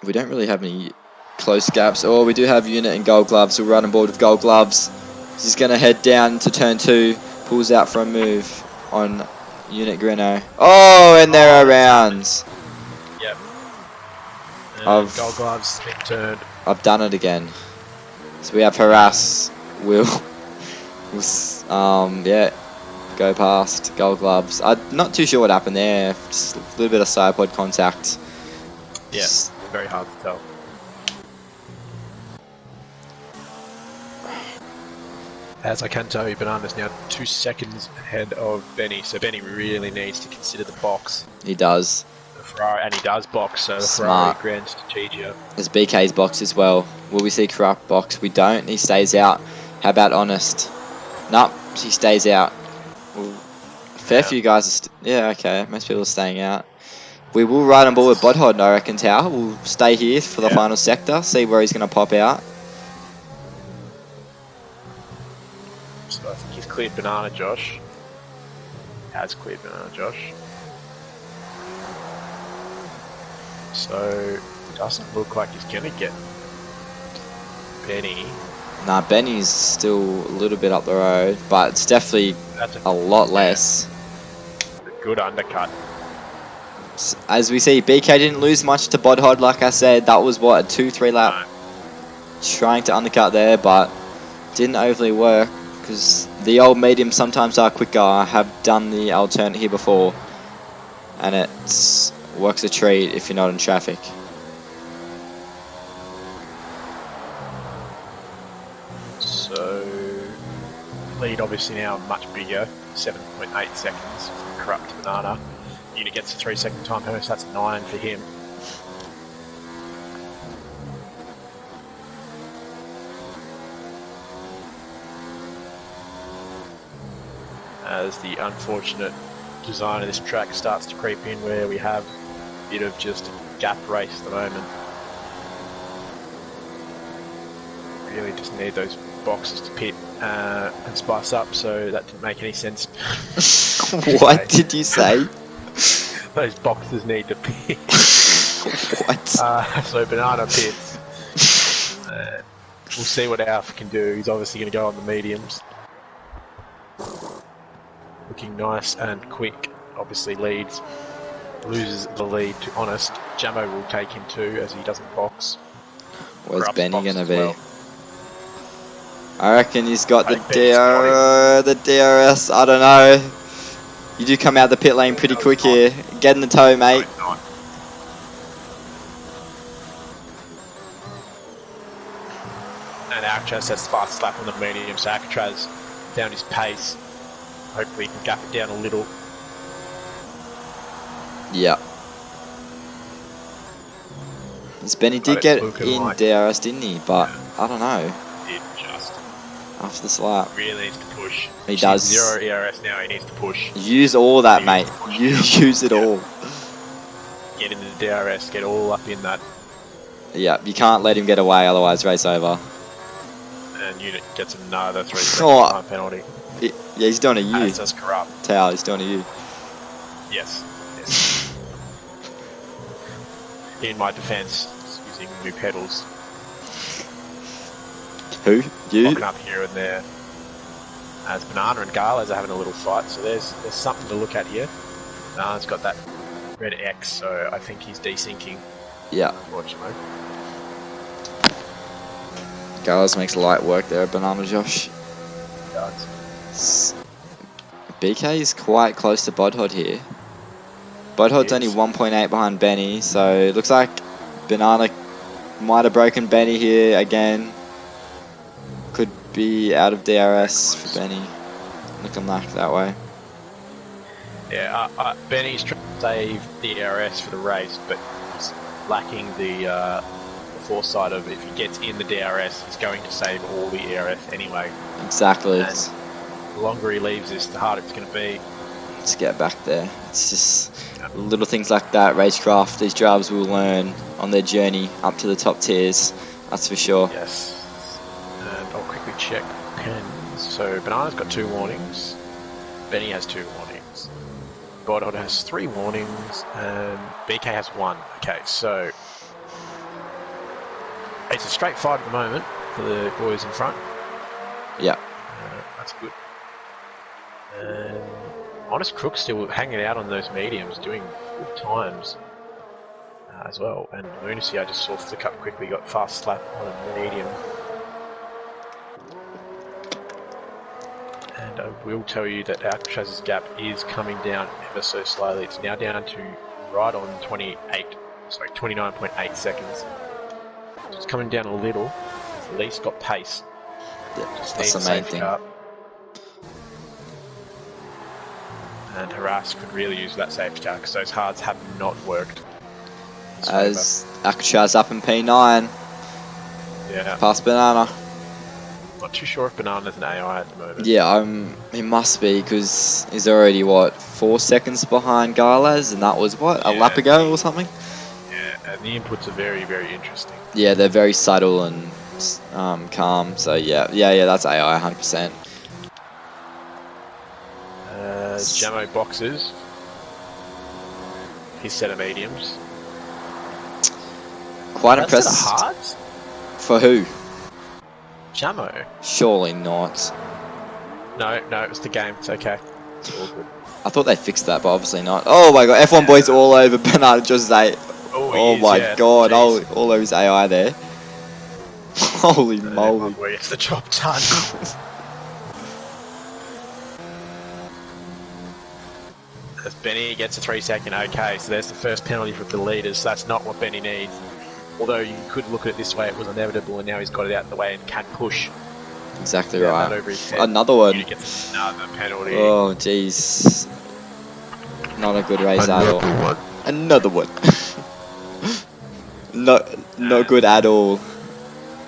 B: We don't really have any close gaps. Oh, we do have Unit and Gold Gloves. We'll run on board with Gold Gloves. He's going to head down to turn 2. Pulls out for a move on Unit Greno. Oh, and there are rounds.
A: Yep. Gold Gloves turned.
B: I've done it again. So we have Harass. We'll yeah, go past Gold Gloves. I'm not too sure what happened there. Just a little bit of side pod contact.
A: Yeah. Very hard to tell. As I can tell you, Banana's now 2 seconds ahead of Benny, so Benny really needs to consider the box.
B: He does.
A: The Ferrari, and he does box, so the
B: Smart.
A: Ferrari Grand Strategia.
B: There's BK's box as well. Will we see Corrupt box? We don't. He stays out. How about Honest? Nope, he stays out. Well, a fair few guys are yeah, okay. Most people are staying out. We will ride on board with Bodhod, I reckon, Tower. We'll stay here for the final sector, see where he's going to pop out.
A: So I think he's cleared Banana Josh. Has cleared Banana Josh. So, doesn't look like he's going to get Benny.
B: Nah, Benny's still a little bit up the road, but it's definitely a lot less.
A: A good undercut.
B: As we see, BK didn't lose much to Bodhod, like I said. That was, what, a 2-3 lap trying to undercut there, but didn't overly work, because the old mediums sometimes are quicker. I have done the alternate here before, and it works a treat if you're not in traffic.
A: So, lead obviously now much bigger, 7.8 seconds from Corrupt to Banana. Unit gets a 3-second time bonus, so that's 9 for him. As the unfortunate design of this track starts to creep in, where we have a bit of just a gap race at the moment. Really just need those boxes to pit and spice up, so that didn't make any sense.
B: What did you say?
A: Those boxes need to pit.
B: What?
A: So Banana pits. We'll see what Alpha can do. He's obviously going to go on the mediums. Looking nice and quick. Obviously loses the lead to Honest. Jamo will take him too, as he doesn't box.
B: Where's Benny going to be?
A: Well.
B: I reckon he's got the DRS. I don't know. You do come out the pit lane pretty quick here. Get in the tow, mate.
A: And Alcatraz has the fastest lap on the medium, so Alcatraz found his pace. Hopefully he can gap it down a little.
B: Yeah. This Benny did get in DRS, didn't he? But I don't know.
A: Did just.
B: After this lap.
A: Really needs to push.
B: He does.
A: 0 ERS now, he needs to push.
B: Use all that, mate. Use it all.
A: Get in the DRS, get all up in that.
B: Yeah, you can't let him get away, otherwise race over.
A: And Unit gets another 3-second time penalty.
B: Yeah, he's doing a U.
A: As does Corrupt.
B: Tao, he's doing a U.
A: Yes. In my defence, using new pedals.
B: Who? You?
A: Locking up here and there. As Banana and Garlas are having a little fight, so there's something to look at here. Banana's got that red X, so I think he's desyncing.
B: Yeah.
A: Unfortunately.
B: Garlas makes light work there, Banana Josh.
A: He does.
B: BK is quite close to Bodhod here. Budhod's only 1.8 behind Benny, so it looks like Banana might have broken Benny here again. Could be out of DRS for Benny. Looking like that way.
A: Yeah, Benny's trying to save DRS for the race, but he's lacking the foresight of if he gets in the DRS, he's going to save all the ERS anyway.
B: Exactly.
A: And the longer he leaves this, the harder it's going to be.
B: Let's get back there. It's just little things like that, racecraft, these drivers will learn on their journey up to the top tiers, that's for sure.
A: Yes. And I'll quickly check pens. So Banana's got 2 warnings, Benny has 2 warnings, Bodhod has 3 warnings, and BK has 1. Okay, so it's a straight fight at the moment for the boys in front.
B: Yeah.
A: That's good. And Honest Crook's still hanging out on those mediums, doing good times as well. And Lunacy, I just saw flick up quickly, got fast slap on a medium. And I will tell you that Alcatraz's gap is coming down ever so slowly. It's now down to right on 29.8 seconds. So it's coming down a little. It's at least got pace.
B: Yeah,
A: Just
B: that's the
A: needs
B: main
A: safety
B: thing.
A: car. And Harass could really use that safety car because those hards have not worked.
B: As Alcatraz up in P9,
A: Yeah,
B: past Banana.
A: not too sure if Banana's an AI at the moment.
B: Yeah, he must be, because he's already, what, 4 seconds behind Garlaz, and that was, what, a lap ago or something?
A: Yeah, and the inputs are very, very interesting.
B: Yeah, they're very subtle and calm, so yeah, that's AI 100%.
A: Jamo boxes. His set of mediums.
B: Quite
A: That's set of
B: impressed.
A: hards?
B: For who?
A: Jamo.
B: Surely not.
A: No, it's the game. It's okay. It's all good.
B: I thought they fixed that, but obviously not. Oh my god, F1 boys all over Bernard Jose. Oh my god, all over his AI there. Holy moly.
A: Where gets the job done. As Benny gets a 3-second okay, so there's the first penalty for the leaders, so that's not what Benny needs. Although you could look at it this way, it was inevitable, and now he's got it out of the way and can push.
B: Exactly
A: That
B: right.
A: over his head.
B: Another one.
A: He gets another penalty.
B: Oh jeez. Not a good race at all. Another one. Not good at all.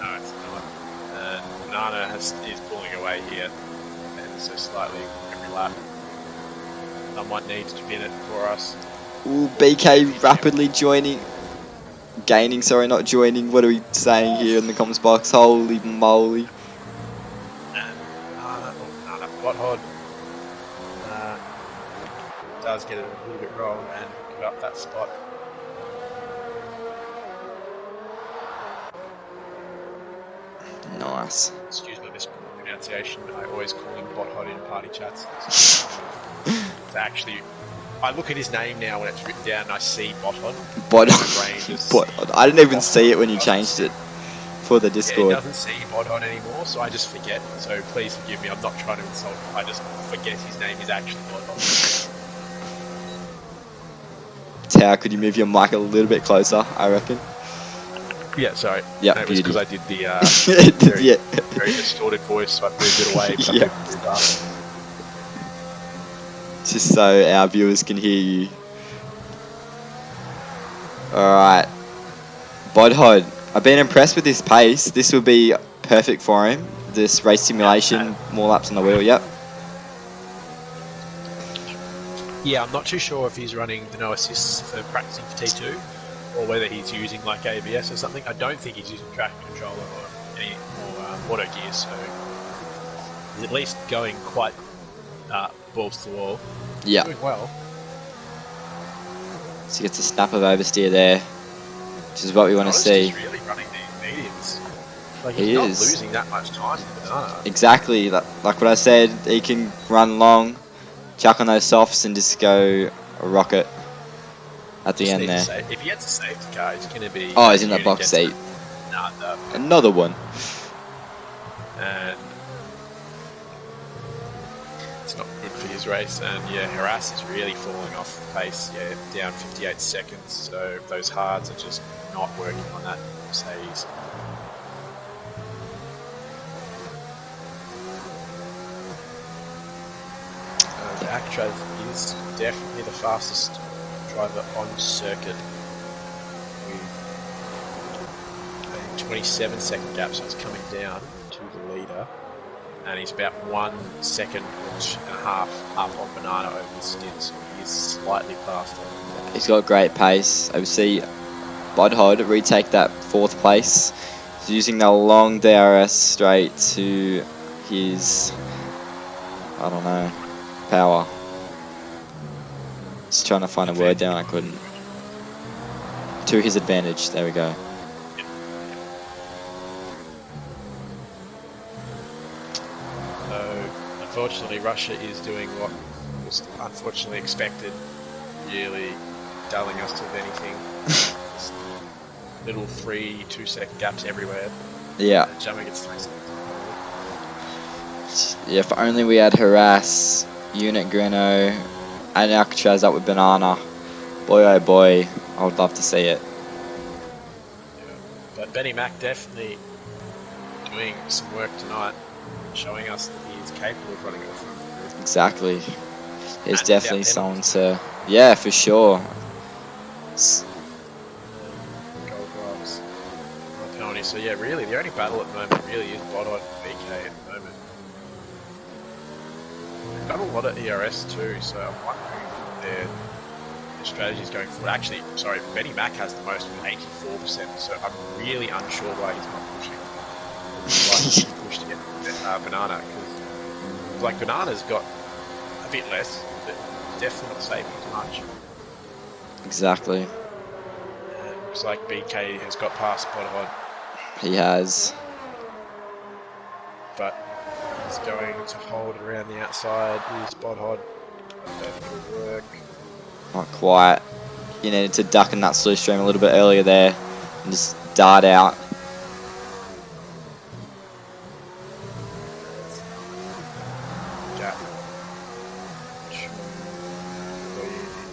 A: No, it's not. Banana is pulling away here, and so slightly every lap. Someone needs to win it for us.
B: Ooh, BK rapidly gaining, sorry, not joining. What are we saying here in the comments box? Holy moly.
A: Bothod does get it a little bit wrong and give up that spot.
B: Nice.
A: Excuse my mispronunciation, I always call him Bothod in party chats. It's actually, I look at his name now when it's written down and I see Bothod.
B: Bothod. I didn't even see it when you changed it for the Discord.
A: Yeah, he doesn't see Bothod anymore, so I just forget. So please forgive me, I'm not trying to insult him, I just forget his name is actually Bothod.
B: Tao, could you move your mic a little bit closer, I reckon?
A: Yeah, sorry.
B: Yeah,
A: no, it was because I did the very distorted voice, so I moved it away. But
B: Yeah. Just so our viewers can hear you. Alright. Bodhod, I've been impressed with this pace. This will be perfect for him. This race simulation, more laps on the wheel, yep.
A: Yeah, I'm not too sure if he's running the no assists for practicing for T2, or whether he's using like ABS or something. I don't think he's using track controller or any more auto gear, so he's at least going quite balls to the wall.
B: Yeah.
A: Doing well.
B: So he gets a snap of oversteer there, which is what we want to see.
A: He's really running these mediums. Like
B: He
A: he's not
B: is.
A: losing that much time with Banana.
B: Exactly, like what I said, he can run long, chuck on those softs and just go rocket at the end there.
A: If he gets a safety car, he's going to be...
B: Oh, he's in the box seat. Another one.
A: And it's not good for his race, and yeah, Harass is really falling off the pace. Yeah, down 58 seconds. So those hards are just not working on that Mercedes. Actraz is definitely the fastest driver on circuit with a 27-second gap, so it's coming down to the leader, and he's about 1 second and a half up on Banana over the stint, so he is slightly faster.
B: He's got great pace. I would see Budhod retake that 4th place. He's using the long DRS straight to his, I don't know, power. Just trying to find a word down, I couldn't. To his advantage, there we go.
A: So, unfortunately, Russia is doing what was unfortunately expected, really dulling us to anything. Just little 2-second gaps everywhere.
B: Yeah.
A: Jumping gets 3 seconds.
B: Yeah, if only we had Harass, Unit Greno, and Alcatraz up with Banana. Boy oh boy, I would love to see it.
A: Yeah. But Benny Mac definitely doing some work tonight, showing us that he is capable of running it front.
B: Exactly. He's
A: And
B: definitely
A: without
B: someone to... Yeah, for sure.
A: Gold gloves. No penalty. So yeah, really, the only battle at the moment really is Bodot and BK at the moment. They've got a lot of ERS too, so I'm wondering their strategies going forward. Actually, sorry, Benny Mac has the most with 84%, so I'm really unsure why he's not pushing. Why he pushed to get Banana, because like Banana's got a bit less, but definitely not saving as much.
B: Exactly.
A: Looks like BK has got past Bodot,
B: He has.
A: but he's going to hold it around the outside. Here's Bodhod. I don't think it'll work.
B: Not quite. You needed to duck in that slipstream a little bit earlier there and just dart out.
A: Gap. He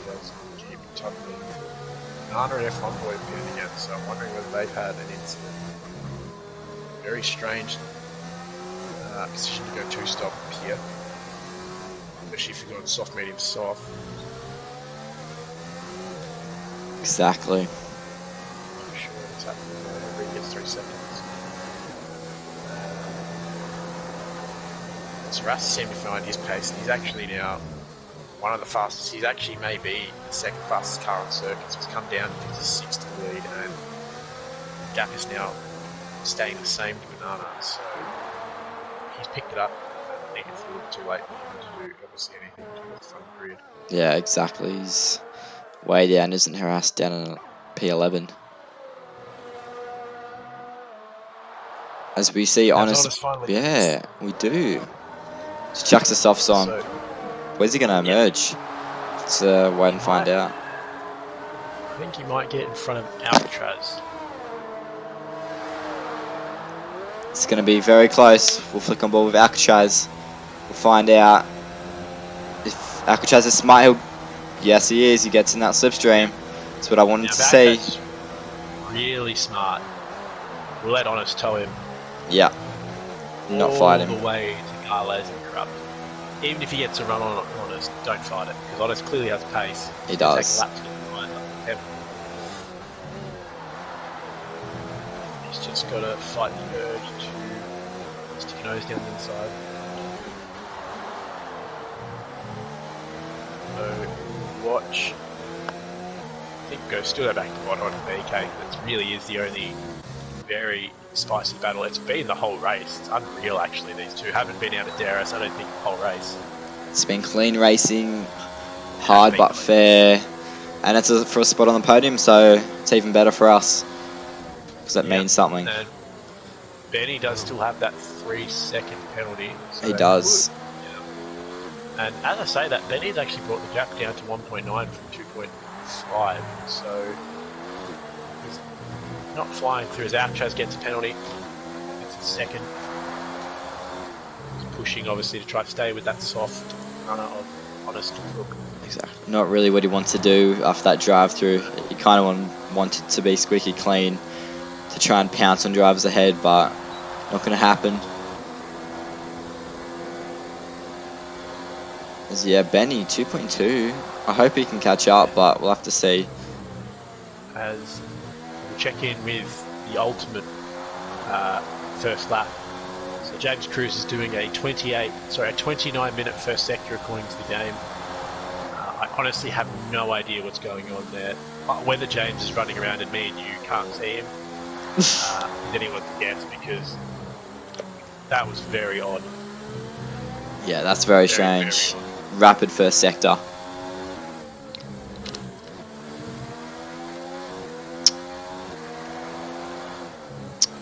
A: does keep tumbling. Nana and F1 boy pitted again, so I'm wondering whether they've had an incident. Very strange position to go 2-stop here, especially if you've got soft, medium, soft.
B: Exactly.
A: Not sure what's happening there. Whenever he gets 3 seconds. So Ras seemed to find his pace, and he's actually now one of the fastest. He's actually maybe the 2nd fastest car on circuit, so he's come down to 56 to the lead, and the gap is now staying the same to Banana, so he's picked it up. I think it's a little too late for him to do obviously anything towards the front grid.
B: Yeah, exactly. He's way down, isn't Harassed down in P11. As we see, honest. Yeah, we do. Just chucks the softs on.
A: So,
B: where's he going to emerge? Let's wait and find out.
A: I think he might get in front of Alcatraz.
B: It's going to be very close. We'll flick on board with Alcatraz. We'll find out if Alcatraz is smart. He'll... Yes, he is. He gets in that slipstream. That's what I wanted to see.
A: Really smart. We'll let Honest tow him.
B: Yeah. Not fight him.
A: All the way to Garles and Corrupt. Even if he gets a run on Honest, don't fight it, because Honest clearly has pace.
B: He does.
A: Take a lap to get behind him. He's just got to fight the urge to stick your nose down the inside. So, watch. I think still go back to Bodhod and BK. That really is the only very spicy battle. It's been the whole race. It's unreal, actually. These two haven't been out of DRS, I don't think, the whole race.
B: It's been clean racing, hard but fair, and it's for a spot on the podium, so it's even better for us, because that means something.
A: And Benny does still have that 3-second penalty. So
B: he does.
A: Yeah. And as I say that, Benny's actually brought the gap down to 1.9 from 2.5, so he's not flying through as Alcatraz gets a penalty. It's a second. He's pushing, obviously, to try to stay with that soft runner of Honest look.
B: Exactly. Not really what he wants to do after that drive through. He kind of wanted to be squeaky clean to try and pounce on drivers ahead, but not going to happen. As yeah, Benny 2.2. I hope he can catch up, but we'll have to see.
A: As we'll check in with the ultimate first lap. So James Cruz is doing a 29-minute first sector according to the game. I honestly have no idea what's going on there. Whether James is running around and me and you can't see him is anyone's guess, because that was very odd.
B: Yeah, that's very strange.
A: Very
B: Rapid first sector.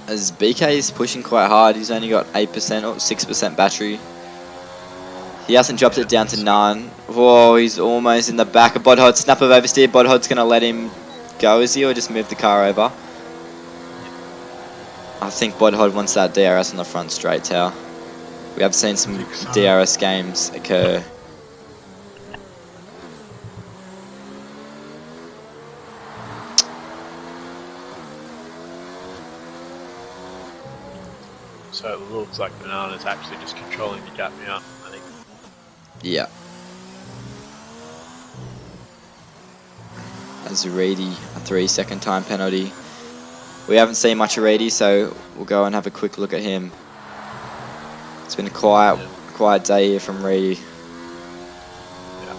B: As BK is pushing quite hard, he's only got 8% or 6% battery. He hasn't dropped it down to 9. Whoa, he's almost in the back of Bodhod. Snap of oversteer. Bodhod's going to let him go, is he, or just move the car over? I think Bodhod wants that DRS on the front straight tower. We have seen some DRS games occur.
A: So it looks like Banana's actually just controlling the gap now, I think.
B: Yeah. As Reedy, a 3-second time penalty. We haven't seen much of Reedy, so we'll go and have a quick look at him. It's been a quiet day here from Reedy.
A: Yeah.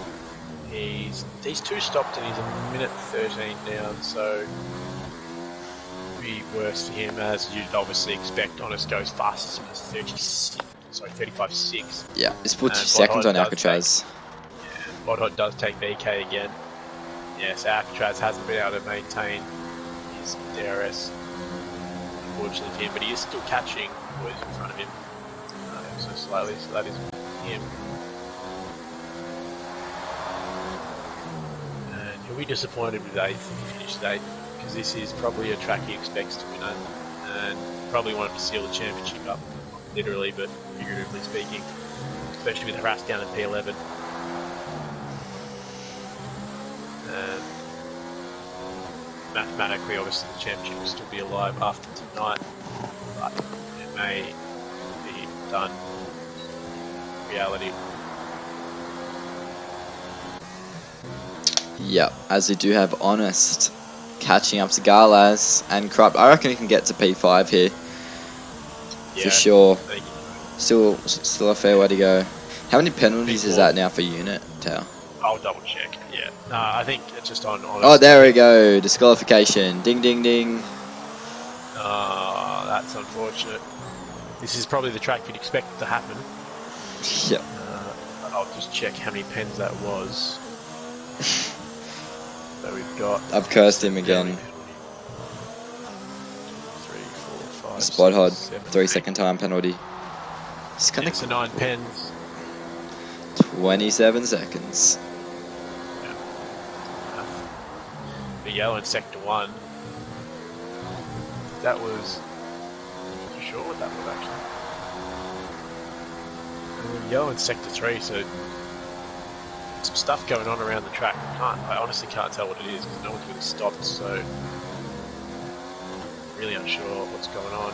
A: He's 2 stopped and he's a minute 13 down, so be worse for him, as you'd obviously expect. Honest goes fastest with 35.6.
B: Yeah, he's put 2 seconds on Alcatraz.
A: Bodhod does take BK again. Yes, Alcatraz hasn't been able to maintain his DRS, unfortunately for him, but he is still catching boys in front of him so slightly, so that is him. And he'll be disappointed with 8th if he finishes 8th, because this is probably a track he expects to win at, and probably wanted to seal the championship up, not literally but figuratively speaking, especially with harass down at P11. And mathematically, obviously, the championship will still be alive after tonight, but it may be done in reality.
B: Yep, as we do have Honest catching up to Garlas and Corrupt. I reckon he can get to P5 here. For sure. Still a fair way to go. How many penalties is that now for unit, Tao?
A: I'll double check, yeah. No, I think it's just on Honest.
B: Oh, there we go. Disqualification. Ding, ding, ding.
A: Oh, that's unfortunate. This is probably the track you'd expect to happen.
B: Yep.
A: I'll just check how many pens that was. So we've got...
B: I've cursed him again.
A: 3, 4, 5,
B: Spot hod.
A: 6, 7,
B: 3-second time penalty. It's kind
A: so 9 pens.
B: 27 seconds.
A: The yellow in sector 1. That was... Not sure what that was actually. And the yellow in sector 3, so... some stuff going on around the track. I honestly can't tell what it is because no one's really stopped, so really unsure what's going on.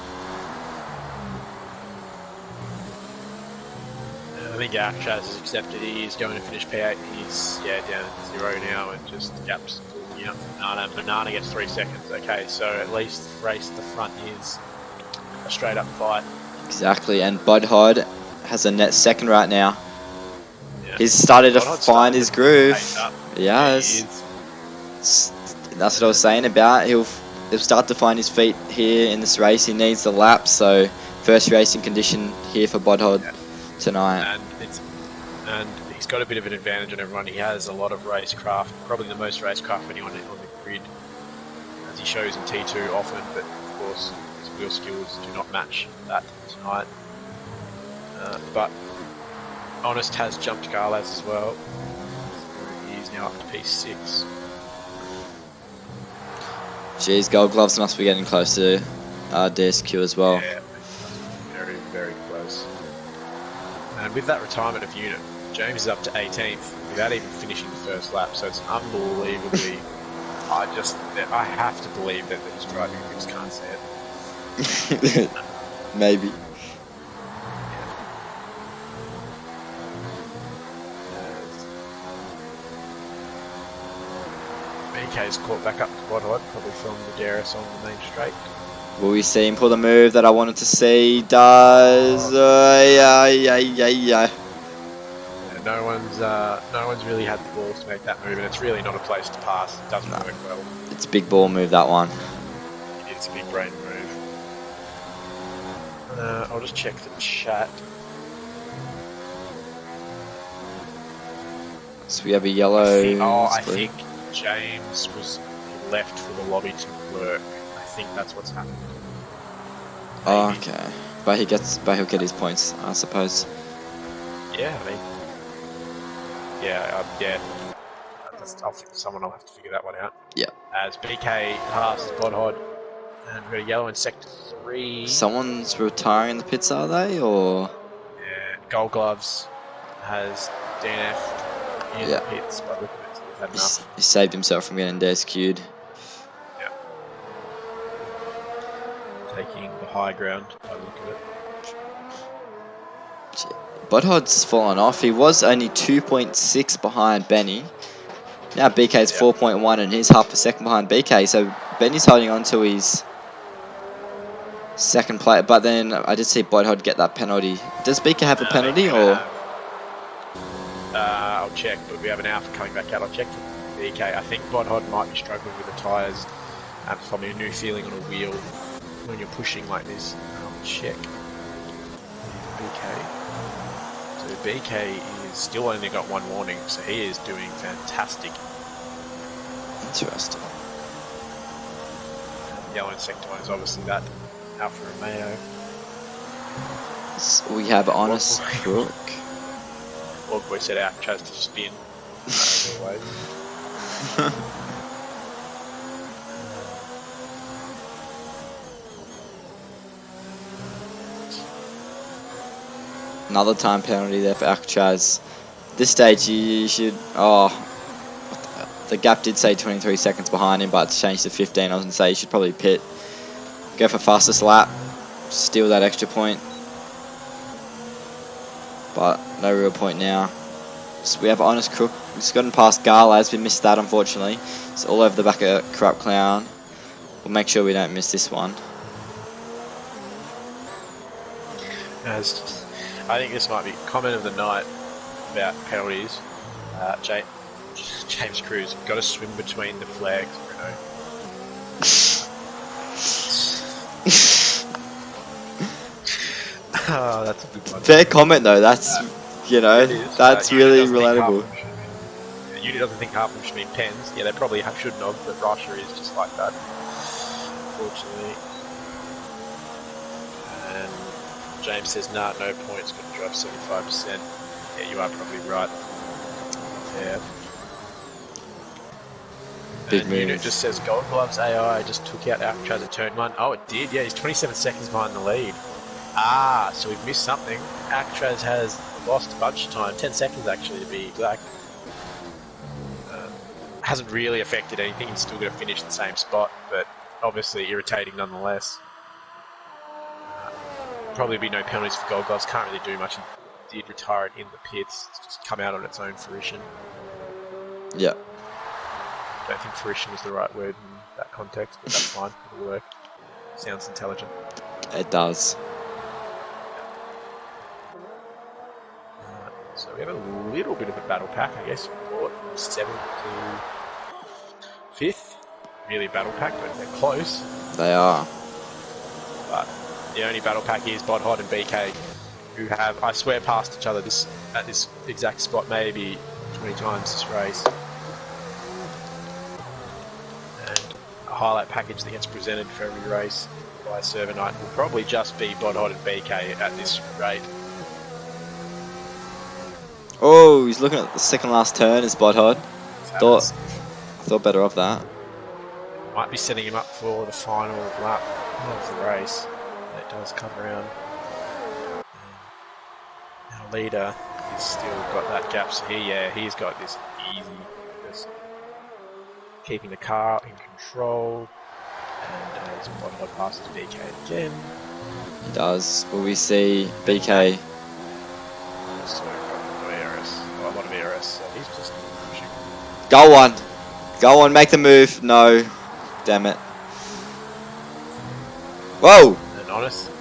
A: I think Alcatraz has accepted he's going to finish P8. He's down at 0 now and just gaps up Banana. Banana gets 3 seconds. Okay, so at least race at the front is a straight up fight.
B: Exactly, and Bud Hod has a net second right now. He's started to find his groove. He has. That's what I was saying about. He'll start to find his feet here in this race. He needs the lap, so first racing condition here for Bodhod tonight.
A: And he's got a bit of an advantage on everyone. He has a lot of racecraft, probably the most racecraft of anyone on the grid, as he shows in T2 often, but of course his wheel skills do not match that tonight. But Honest has jumped Garlas as well. He's now up to P6.
B: Jeez, Gold Gloves must be getting close to DSQ as well.
A: Yeah, very, very close. And with that retirement of unit, James is up to 18th without even finishing the first lap, so it's unbelievably. I have to believe that he's driving. I just can't see it.
B: Maybe.
A: BK's caught back up to quad hot, probably from the DRS on the main straight.
B: Will we see him pull the move that I wanted to see? Does
A: Yeah, no one's really had the balls to make that move, and it's really not a place to pass. It doesn't work well.
B: It's a big ball move, that one.
A: It's a big brain move. I'll just check the chat.
B: So we have a yellow.
A: I think James was left for the lobby to work. I think that's what's happened.
B: Oh, okay. But he'll get his points, I suppose.
A: Yeah, I mean, yeah. I think someone will have to figure that one out.
B: Yeah.
A: As BK passes Bodhod, and we've got a yellow in sector 3.
B: Someone's retiring the pits, are they, or?
A: Yeah, Gold Gloves has DNF in the pits by looking at it, so we've had enough.
B: He saved himself from getting DSQ'd.
A: Yeah. Taking the high ground by looking at it.
B: Bodhod's fallen off. He was only 2.6 behind Benny. Now BK's 4.1 and he's half a second behind BK. So Benny's holding on to his second plate. But then I did see Bodhod get that penalty. Does BK have a penalty or?
A: I'll check, but we have an Alpha coming back out. I'll check for BK. I think Bodhod might be struggling with the tyres. And it's probably a new feeling on a wheel when you're pushing like this. I'll check. BK. So BK is still only got one warning, so he is doing fantastic.
B: Interesting.
A: Yellow in sector 1 is obviously that Alfa Romeo.
B: So we have Honest Crook.
A: Old boy set out, tries to spin. As always.
B: Another time penalty there for Alcatraz. This stage you should... Oh, the gap did say 23 seconds behind him, but it's changed to 15. I was going to say you should probably pit. Go for fastest lap. Steal that extra point. But no real point now. So we have Honest Crook. We've gotten past Garlas. We missed that, unfortunately. It's all over the back of Corrupt Clown. We'll make sure we don't miss this one.
A: I think this might be comment of the night about penalties. James Cruz, got to swim between the flags, Bruno. Oh, that's a good one.
B: Fair comment though. That's that's really relatable.
A: Uni doesn't think half of them should be pens. Yeah, they probably shouldn't have, but Russia is just like that, unfortunately. And James says, nah, no points, got to drive 75%. Yeah, you are probably right. Yeah.
B: Big
A: and
B: move.
A: Unit just says, Gold Gloves AI just took out Alcatraz at turn 1. Oh, it did, yeah, he's 27 seconds behind the lead. Ah, so we've missed something. Alcatraz has lost a bunch of time, 10 seconds actually to be exact. Hasn't really affected anything, he's still going to finish the same spot, but obviously irritating nonetheless. Probably be no penalties for Gold Gloves, can't really do much. He did retire it in the pits, it's just come out on its own fruition.
B: Yeah.
A: I don't think fruition was the right word in that context, but that's fine, it'll work. Sounds intelligent.
B: It does.
A: So we have a little bit of a battle pack, I guess. 7th to 5th. Really battle pack, but they're close.
B: They are.
A: But the only battle pack is Bodhod and BK, who have, I swear, passed each other at this exact spot maybe 20 times this race. And a highlight package that gets presented for every race by Server Night will probably just be Bodhod and BK at this rate.
B: Oh, he's looking at the second last turn, is Bodhod. Thought better of that.
A: Might be setting him up for the final lap of the race. It does come around. Our leader he's still got that gap. So he's got this easy, just keeping the car in control. And as Botthod passes BK again.
B: He does. Will we see BK?
A: So a lot of ERS. So he's just pushing.
B: Go on. Go on, make the move. No. Damn it. Whoa!
A: And Honest.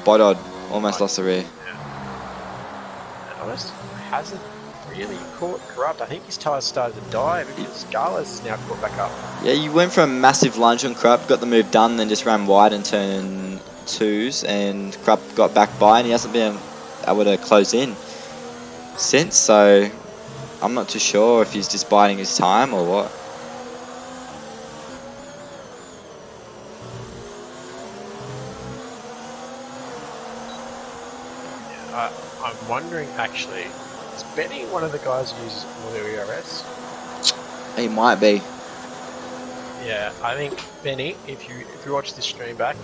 B: Bodod almost lost the rear.
A: And Honest hasn't really caught Corrupt. I think his tyres started to die because Gala's now caught back up.
B: Yeah, you went for a massive lunge on Corrupt, got the move done, then just ran wide and turn 2s, and Corrupt got back by, and he hasn't been able to close in since, so I'm not too sure if he's just biding his time or what.
A: I'm wondering actually, is Benny one of the guys who uses auto ERS?
B: He might be.
A: Yeah, I think Benny, if you watch this stream back,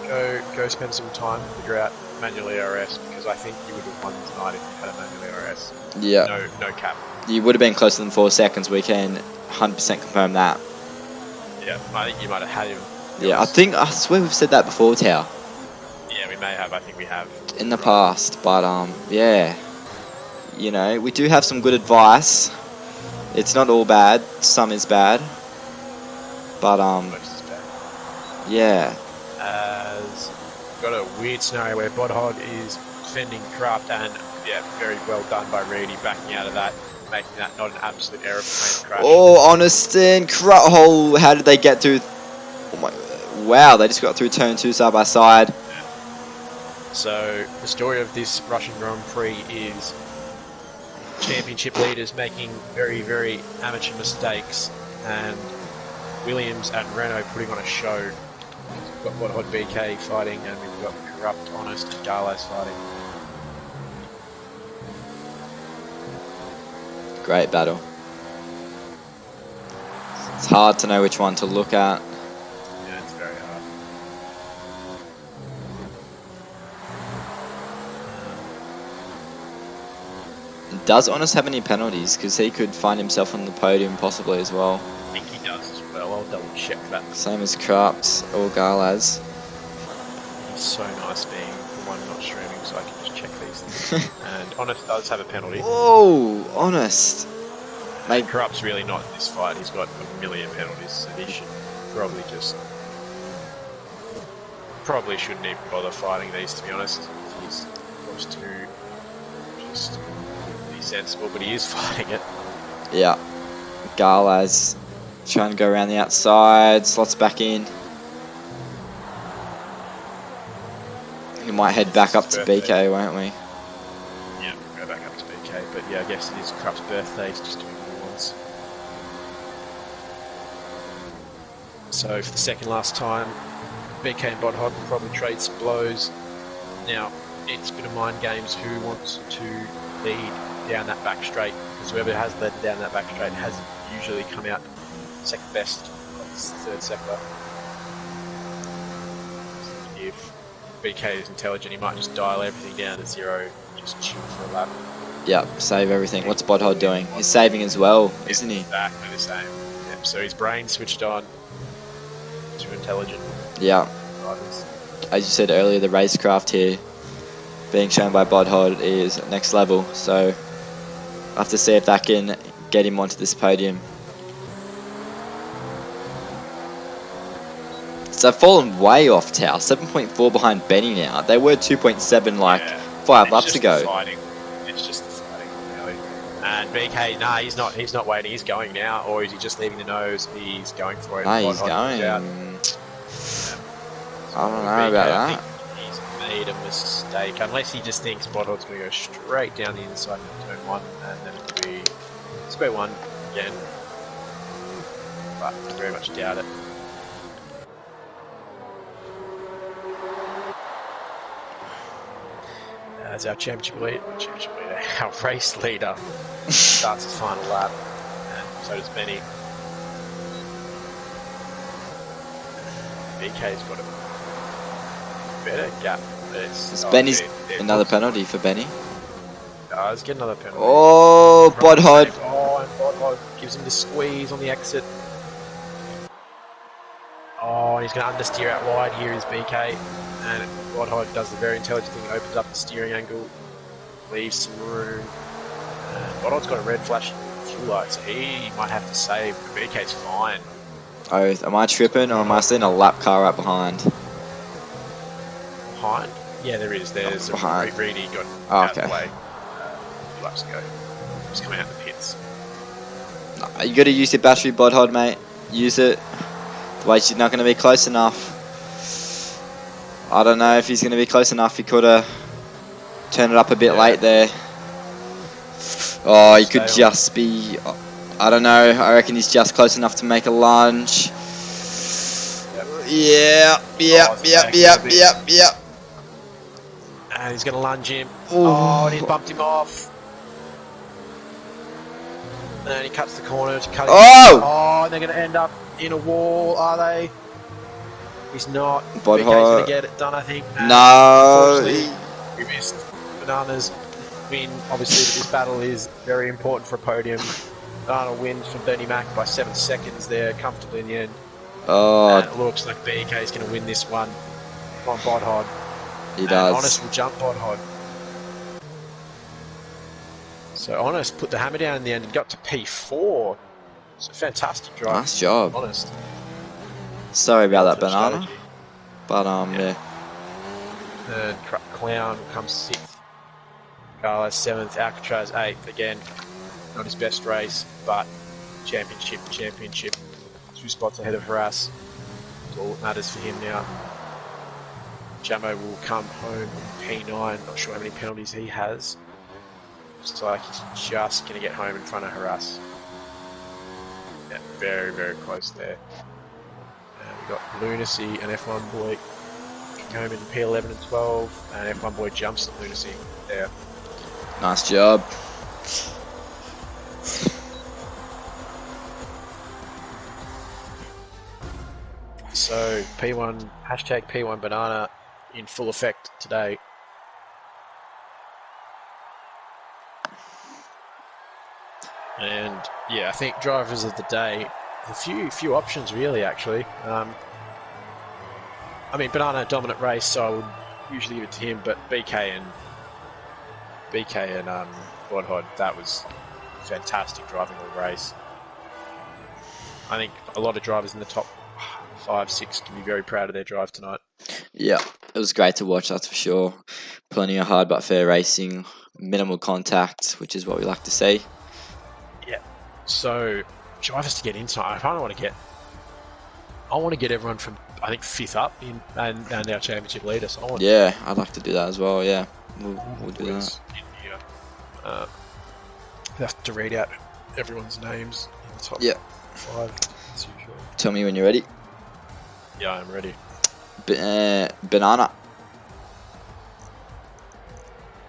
A: go spend some time to figure out manual ERS, because I think you would have won tonight if you had a manual ERS.
B: Yeah.
A: No cap.
B: You would have been closer than 4 seconds. We can 100% confirm that.
A: Yeah, I think you might have had him.
B: Yeah, I swear we've said that before, Tao.
A: Yeah, we may have. I think we have.
B: In the past, but yeah. You know, we do have some good advice. It's not all bad. Some is bad. But
A: Most is bad.
B: yeah.
A: As got a weird scenario where Bodhod is defending Corrupt, and yeah, very well done by Reedy backing out of that, making that not an absolute aeroplane crash.
B: Oh, Honeston, Corrupt. Oh, how did they get through? Oh my! Wow, they just got through turn 2 side by side.
A: So the story of this Russian Grand Prix is championship leaders making very, very amateur mistakes, and Williams and Renault putting on a show. We've got Bodhod BK fighting, and we've got Corrupt, Honest, and Garlas fighting.
B: Great battle. It's hard to know which one to look at.
A: Yeah, it's very hard.
B: Does Honest have any penalties? Because he could find himself on the podium possibly as well.
A: I think he does as well. I'll double check that.
B: Same as Corrupt or Garlaz.
A: He's so nice being the one not streaming, so I can just check these things. And Honest does have a penalty.
B: Whoa, Honest. Mate,
A: Corrupt's really not in this fight. He's got a million penalties, so he should probably shouldn't even bother fighting these, to be honest. He's forced to just be sensible, but he is fighting it.
B: yeah. Garlaz trying to go around the outside, slots back in. We might head back up to BK, won't we?
A: Yeah, we'll go back up to BK, but yeah, I guess it is Corrupt's birthday, he's just doing more ones. So for the second last time, BK and Bodhod will probably trade some blows. Now, it's a bit of mind games who wants to lead down that back straight, because whoever has led down that back straight has usually come out second best of this third sector. If BK is intelligent, he might just dial everything down to 0, just chill for a lap.
B: Yep, save everything. What's Bodhod doing? He's saving as well, isn't he?
A: Exactly the same. Yep, so his brain switched on to intelligent
B: Yeah.
A: drivers.
B: As you said earlier, the racecraft here being shown by Bodhod is next level, so I'll have to see if that can get him onto this podium. So they've fallen way off Tau, 7.4 behind Benny now. They were 2.7 like 5 laps ago.
A: It's just the fighting, really. And BK, nah, he's not waiting, he's going now, or is he just leaving the nose? He's going for it.
B: No, he's going.
A: Out.
B: I don't know about that.
A: I think he's made a mistake, unless he just thinks Bodhod's going to go straight down the inside of turn 1, and then it'll be square 1 again. But I very much doubt it. As our our race leader starts his final lap, and so does Benny. BK's got a better gap. But
B: Benny's another penalty for Benny.
A: does get another penalty.
B: Oh, Bodhod.
A: Oh, and Bodhod gives him the squeeze on the exit. Oh, and he's going to understeer out wide. Here is BK. And Bodhod does the very intelligent thing, opens up the steering angle, leaves some room. And Bodhod's got a red flash fuel light, so he might have to save, but BK's fine.
B: Oh, am I tripping or am I seeing a lap car right behind?
A: Behind? Yeah, there is. There's
B: behind.
A: a Reedy got
B: out
A: of the way. Few laps ago. Just coming out the pits.
B: You got to use your battery, Bodhod, mate. Use it. Otherwise, you're not going to be close enough. I don't know if he's going to be close enough. He could have turned it up a bit late there. Oh, he could just be... I don't know. I reckon he's just close enough to make a lunge. Yep.
A: And he's going to lunge him.
B: Ooh.
A: Oh, and he's bumped him off. And he cuts the corner to cut him. Oh, and they're going to end up in a wall, are they? He's not. BK's going to get it done, I think.
B: No.
A: We missed Banana's win. Obviously, this battle is very important for a podium. Banana wins from Bernie Mac by 7 seconds there, comfortably in the end.
B: Oh.
A: And it looks like BK is going to win this one on Bodhod.
B: He does.
A: Honest will jump Bodhod. So Honest put the hammer down in the end and got to P4. It's a fantastic drive.
B: Nice job.
A: Honest.
B: Sorry about that, Banana. But yeah.
A: And Clown comes 6th. Carlos 7th. Alcatraz 8th. Again, not his best race, but championship. 2 spots ahead of Haras. That's all that matters for him now. Jamo will come home in P9. Not sure how many penalties he has. Looks like he's just going to get home in front of Haras. Yeah, very, very close there. And we've got Lunacy and F1 Boy home in P11 and 12. And F1 Boy jumps at Lunacy there.
B: Nice job.
A: So P1, hashtag P1 Banana in full effect today. And yeah, I think drivers of the day, a few options really actually. I mean, Banana dominant race, so I would usually give it to him, but BK and Bodhod, that was fantastic driving the race. I think a lot of drivers in the top 5, 6 can be very proud of their drive tonight.
B: Yeah, it was great to watch, that's for sure. Plenty of hard but fair racing, minimal contact, which is what we like to see.
A: Yeah. So drivers to get in tonight. I kind of want to get everyone from I think 5th up in and our championship leader. So
B: I'd like to do that as well. Yeah, we'll do that.
A: I have to read out everyone's names in the top 5 as usual.
B: Tell me when you're ready.
A: Yeah, I'm ready.
B: Banana.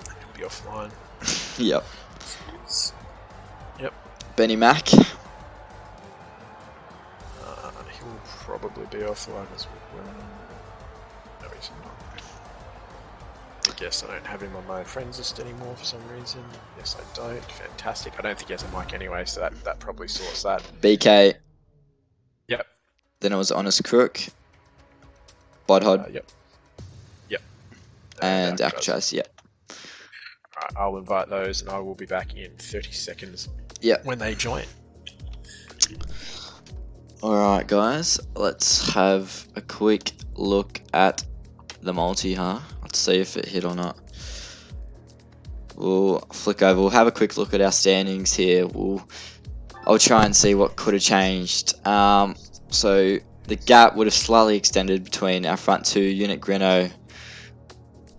A: He'll be offline.
B: Yep.
A: Yep.
B: Benny Mac.
A: He'll probably be offline as well. No, he's not. I guess I don't have him on my friends list anymore for some reason. Yes, I don't. Fantastic. I don't think he has a mic anyway, so that probably sorts that.
B: BK.
A: Yep.
B: Then it was Honest Crook. Bodhod.
A: Yep.
B: And Alcatraz, yep.
A: Alright, I'll invite those and I will be back in 30 seconds.
B: Yep.
A: When they join.
B: Alright, guys. Let's have a quick look at the multi, huh? Let's see if it hit or not. We'll flick over. We'll have a quick look at our standings here. I'll try and see what could have changed. So the gap would have slightly extended between our front 2. Unit Grino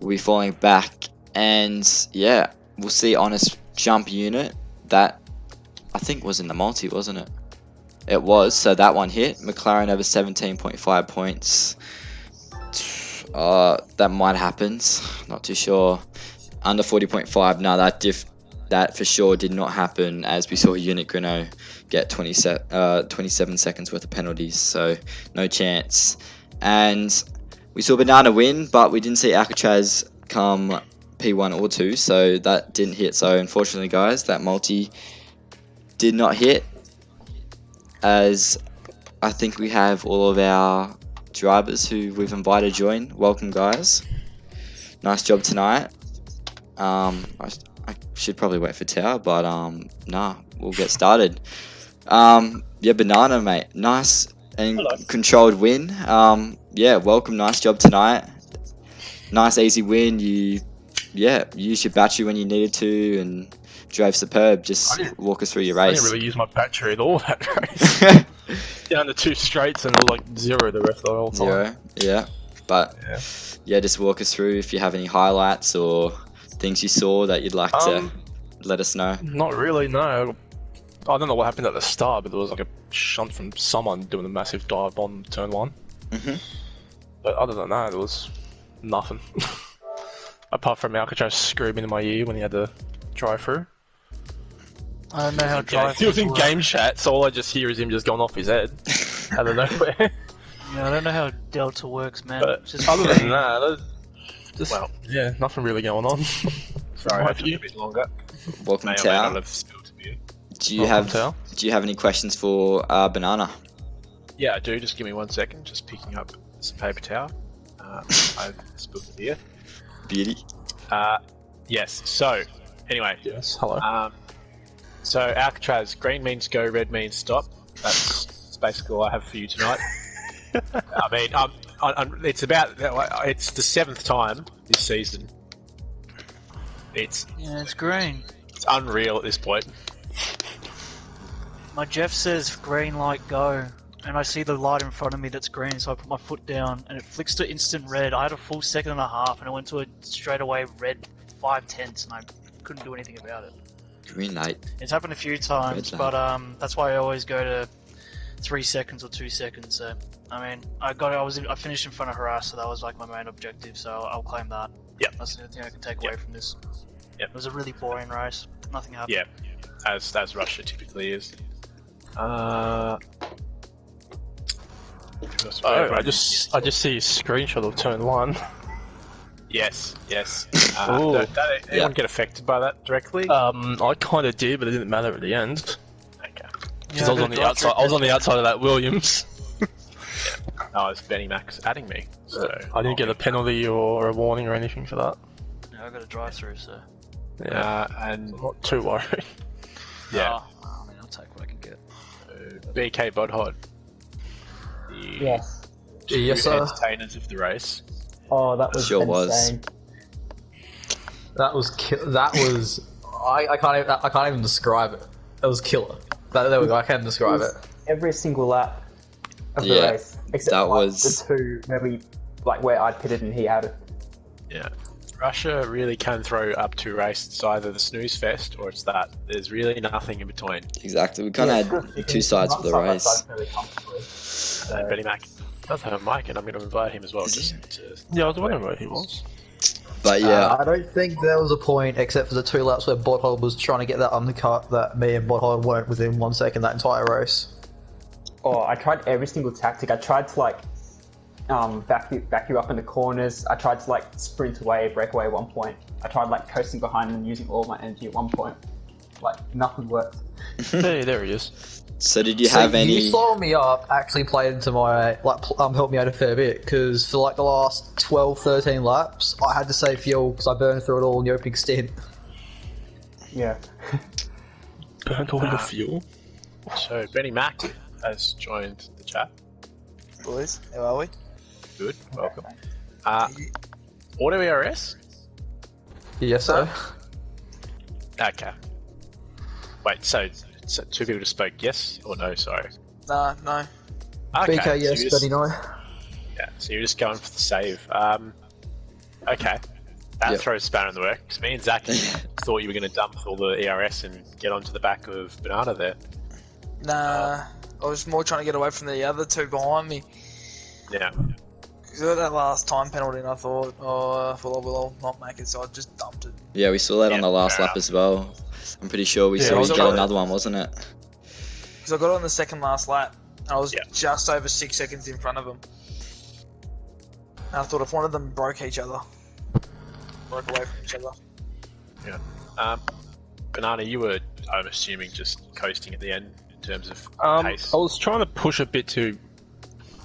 B: will be falling back. And yeah, we'll see Honest jump Unit. That, I think, was in the multi, wasn't it? It was, so that one hit. McLaren over 17.5 points. That might happen. Not too sure. Under 40.5. No, that for sure did not happen, as we saw Unit Grino get 27 seconds worth of penalties, so no chance. And we saw Banana win, but we didn't see Alcatraz come P1 or 2, so that didn't hit. So unfortunately, guys, that multi did not hit, as I think we have all of our drivers who we've invited join. Welcome, guys. Nice job tonight. I should probably wait for Tower, but nah, we'll get started. Yeah, Banana, mate. Nice and
A: Hello.
B: controlled win. Yeah, welcome. Nice job tonight. Nice easy win. You used your battery when you needed to and drove superb. Just walk us through your
A: I
B: race.
A: didn't really use my battery at all that race. Down to 2 straights and like 0 the rest of the whole time.
B: 0, yeah. But yeah, just walk us through if you have any highlights or things you saw that you'd like to let us know.
A: Not really, no. I don't know what happened at the start, but there was like a shunt from someone doing a massive dive on turn 1. But other than that, there was nothing. Apart from Alcatraz screaming in my ear when he had to drive through.
C: I don't know how drive.
A: He was in game chat, so all I just hear is him just going off his head out of nowhere.
C: Yeah, I don't know how Delta works, man.
A: But
C: Just
A: other than that, yeah, nothing really going on.
D: Sorry, I took a bit longer.
B: Welcome,
D: May or may
B: Tao.
D: not have spilled a beer.
B: Do you have any questions for Banana?
D: Yeah, I do. Just give me 1 second. Just picking up some paper towel. I've spilled the beer.
B: Beauty.
D: Yes. So, anyway.
A: Yes, hello.
D: So Alcatraz, green means go, red means stop. That's basically all I have for you tonight. I mean, it's it's the 7th time this season. It's
C: green.
D: It's unreal at this point.
C: My Jeff says green light go, and I see the light in front of me that's green, so I put my foot down, and it flicks to instant red. I had a full 1.5 seconds, and it went to a straightaway red 5/10, and I couldn't do anything about it.
B: Green light.
C: It's happened a few times, but that's why I always go to 3 seconds or 2 seconds. So I mean, I finished in front of Harass, so that was like my main objective. So I'll claim that.
D: Yep.
C: That's the only thing I can take away from this.
D: Yep.
C: It was a really boring race. Nothing happened.
D: Yeah, as Russia typically is.
A: I just see a screenshot of turn 1.
D: Yes.
A: Ooh.
D: Did anyone get affected by that directly?
A: I kind of did, but it didn't matter at the end.
D: Okay.
A: Because I was on the outside. I was on the outside of that Williams.
D: Oh, it's Benny Max adding me. So
A: I didn't get a penalty or a warning or anything for that.
C: Yeah, I got a drive through, so.
A: Yeah,
D: and
A: I'm not too worried.
D: Yeah.
C: I mean, I'll take what I can get.
D: BK Bodhod.
E: Yes.
D: Yes, sir. Entertainers of the race.
E: Oh, that was
B: Sure
E: insane.
F: That was I can't even describe it. That was killer. There we go. I can describe it.
E: Every single lap of the
B: Yeah,
E: race, except
B: that
E: for
B: was-
E: the 2 where I pitted and he had it.
D: Yeah. Russia really can throw up 2 races. It's either the snooze fest or it's that. There's really nothing in between.
B: Exactly. We kind of had 2 sides of the race.
D: Benny Mac does have a mic, and I'm going to invite him as well.
A: Yeah, I was wondering where he was.
B: But yeah,
F: I don't think there was a point except for the 2 laps where Bodhol was trying to get that undercut that me and Bodhol weren't within 1 second that entire race.
E: Oh, I tried every single tactic. I tried to back you up in the corners. I tried to sprint away, break away at one point. I tried coasting behind and using all my energy at one point. Nothing worked.
A: There he is.
B: so did you have any...
F: You slowing me up actually played into my, helped me out a fair bit, because for the last 12, 13 laps, I had to save fuel because I burned through it all in the opening stint.
E: Yeah.
A: Burnt all the fuel.
D: So Benny Mac has joined the chat.
G: Boys, how are we?
D: Good, welcome. Auto ERS?
F: Yes, sir.
D: Okay. Wait, so 2 people just spoke yes or no, sorry?
G: No.
D: Okay,
F: BK,
D: so
F: yes,
D: you're just-
F: Benny, no.
D: Yeah, so you're just going for the save. Okay. That
B: Yep.
D: throws a spanner in the works. Me and Zach thought you were going to dump all the ERS and get onto the back of Banana there.
G: Nah, I was more trying to get away from the other 2 behind me.
D: Yeah.
G: Because of that last time penalty, and I thought, we'll not make it, so I just dumped it.
B: Yeah, we saw that on
D: Yeah,
B: the last
D: fair
B: lap as well. I'm pretty sure we
A: Yeah,
B: saw
A: I
B: you
A: was
B: get
A: about-
B: another one, wasn't it?
G: Because I got on the second last lap, and I was
D: Yeah.
G: just over 6 seconds in front of them. And I thought if one of them broke each other, broke away from each other.
A: Banana, you were, I'm assuming, just coasting at the end in terms of pace.
H: I was trying to push a bit to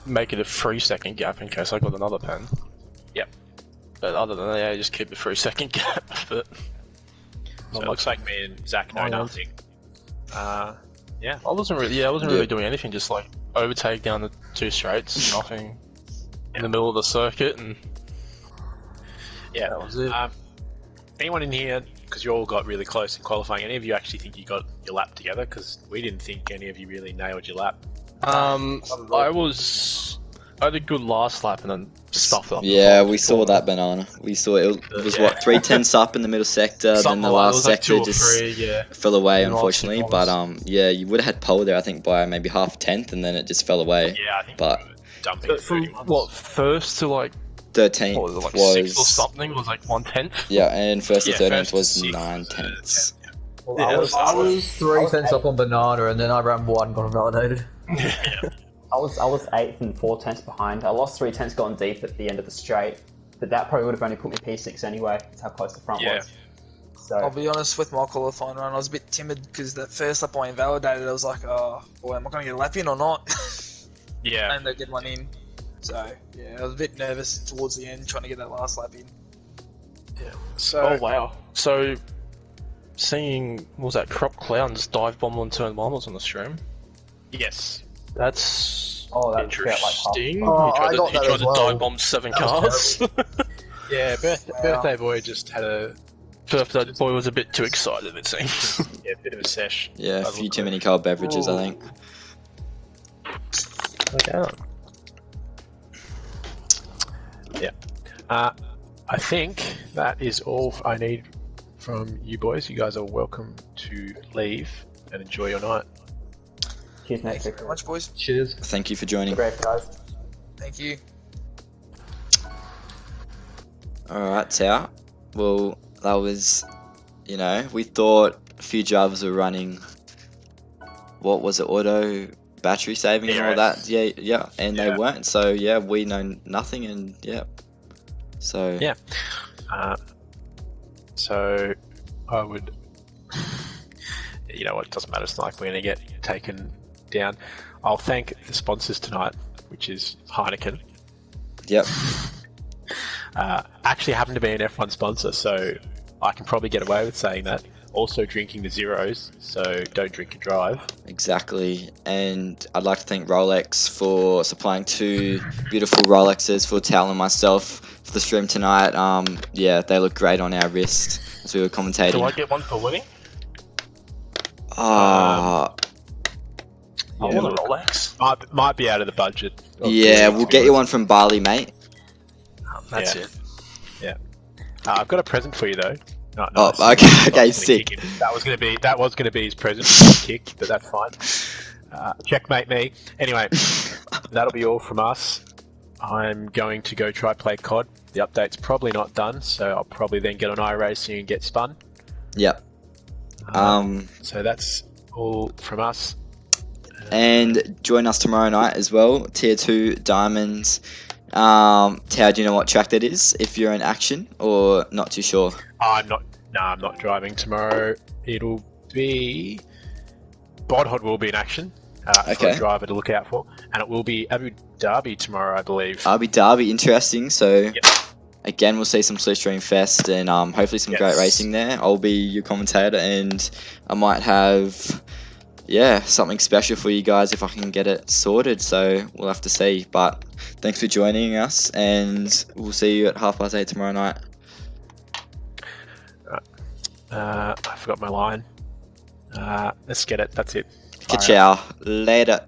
H: make it a 3-second gap in case I got another pen.
A: Yep.
H: But other than that, yeah, just keep a 3-second gap. But
A: So it looks like me and Zach know nothing. Yeah.
H: I wasn't really doing anything. Just like overtake down the 2 straights, nothing in the middle of the circuit, and
A: Yeah.
H: that was it.
A: Anyone in here, because you all got really close in qualifying, any of you actually think you got your lap together? Because we didn't think any of you really nailed your lap.
H: I had a good last lap and then stuffed up.
B: Yeah, we saw that, Banana. We saw it was what, 3/10 up in the middle sector,
H: Something
B: then the
H: like that. It
B: last
H: was like
B: sector
H: 2 or
B: just
H: 3, yeah.
B: fell away,
H: And last
B: unfortunately.
H: 2
B: But
H: corners.
B: yeah, you would have had pole there, I think, by maybe half 10th, and then it just fell away.
A: Yeah, I think
B: But
A: we were dumping
H: But from
A: 31.
H: what, first to like
B: 13th
H: what was it, like
B: was
H: 6th or something was like 1/10.
B: yeah, and first to
A: Yeah,
B: 13th
A: first to
B: was
A: 6th,
B: 9/10ths.
F: Well,
H: Yeah,
F: I was 3 tenths up on Banana, and then I ran 1, got validated.
E: I was 8th and 4 tenths behind. I lost 3 tenths going deep at the end of the straight, but that probably would have only put me P6 anyway. That's how close the front
A: Yeah.
E: was. So
G: I'll be honest, with my qualifying run, I was a bit timid because that first lap I invalidated. I was like, oh, boy, am I going to get a lap in or not?
A: Yeah.
G: And they did one in. So, yeah, I was a bit nervous towards the end trying to get that last lap in.
A: So,
H: Oh wow! So seeing what was that Crop Clown's dive bomb on turn 1 was on the stream.
A: yes.
H: That's
E: that's about like half.
H: interesting.
F: Oh,
H: he tried
F: I
H: to,
F: got
H: he
F: that
H: tried
F: as
H: to
F: well.
H: dive bomb 7
F: That was
H: cars.
A: Yeah, birthday boy just had a
H: Birthday boy was a bit too excited, it seems.
A: bit of a sesh.
B: Yeah, a
A: By the
B: few
A: look
B: too
A: of
B: many
A: it.
B: cold beverages, I think.
H: Okay.
A: I think that is all I need from you boys. You guys are welcome to leave and enjoy your night.
E: Cheers, mate.
G: Thank you very much, boys.
F: Cheers.
B: Thank you for joining.
E: Great, guys.
G: Thank you.
B: Alright, Tao. Well, that was, we thought a few drivers were running, what was it, auto battery saving and all
A: DRS.
B: that. Yeah, and they
A: Yeah.
B: weren't. So, yeah, we know nothing, and yeah. So,
A: Yeah. So I would, you know what? It doesn't matter. It's not like we're going to get taken down. I'll thank the sponsors tonight, which is Heineken.
B: yep.
A: Actually happened to be an F1 sponsor, so I can probably get away with saying that. Also drinking the zeros, so don't drink and drive.
B: Exactly, and I'd like to thank Rolex for supplying 2 beautiful Rolexes for Tal and myself for the stream tonight. Yeah, they look great on our wrist as we were commentating.
H: Do I get one for winning?
B: Ah,
H: I
A: Yeah,
H: want a
A: look,
H: Rolex.
A: might be out of the budget. of
B: yeah,
A: winning,
B: we'll
A: to be
B: get you
A: honest.
B: one from Bali, mate.
H: That's
A: Yeah.
H: it.
A: I've got a present for you though. No,
B: Oh,
A: no,
B: okay,
A: it's not gonna
B: sick.
A: kick in. That was going to be his present. Kick, but that's fine. Checkmate me. Anyway, that'll be all from us. I'm going to go try play COD. The update's probably not done, so I'll probably then get on iRacing and get spun.
B: Yep.
A: So that's all from us.
B: And join us tomorrow night as well. Tier 2 Diamonds. Tao, do you know what track that is? If you're in action or not too sure?
A: I'm not driving tomorrow. It'll be Bodhod will be in action for
B: Okay.
A: a driver to look out for, and it will be Abu Dhabi tomorrow, I believe.
B: Abu Dhabi, interesting. So
A: Yep.
B: again, we'll see some Slipstream Fest and hopefully some great
A: Yes.
B: racing there. I'll be your commentator, and I might have something special for you guys if I can get it sorted. So we'll have to see. But thanks for joining us, and we'll see you at 8:30 tomorrow night.
A: I forgot my line. Let's get it. That's it. Fire out.
B: Ka-chow. Later.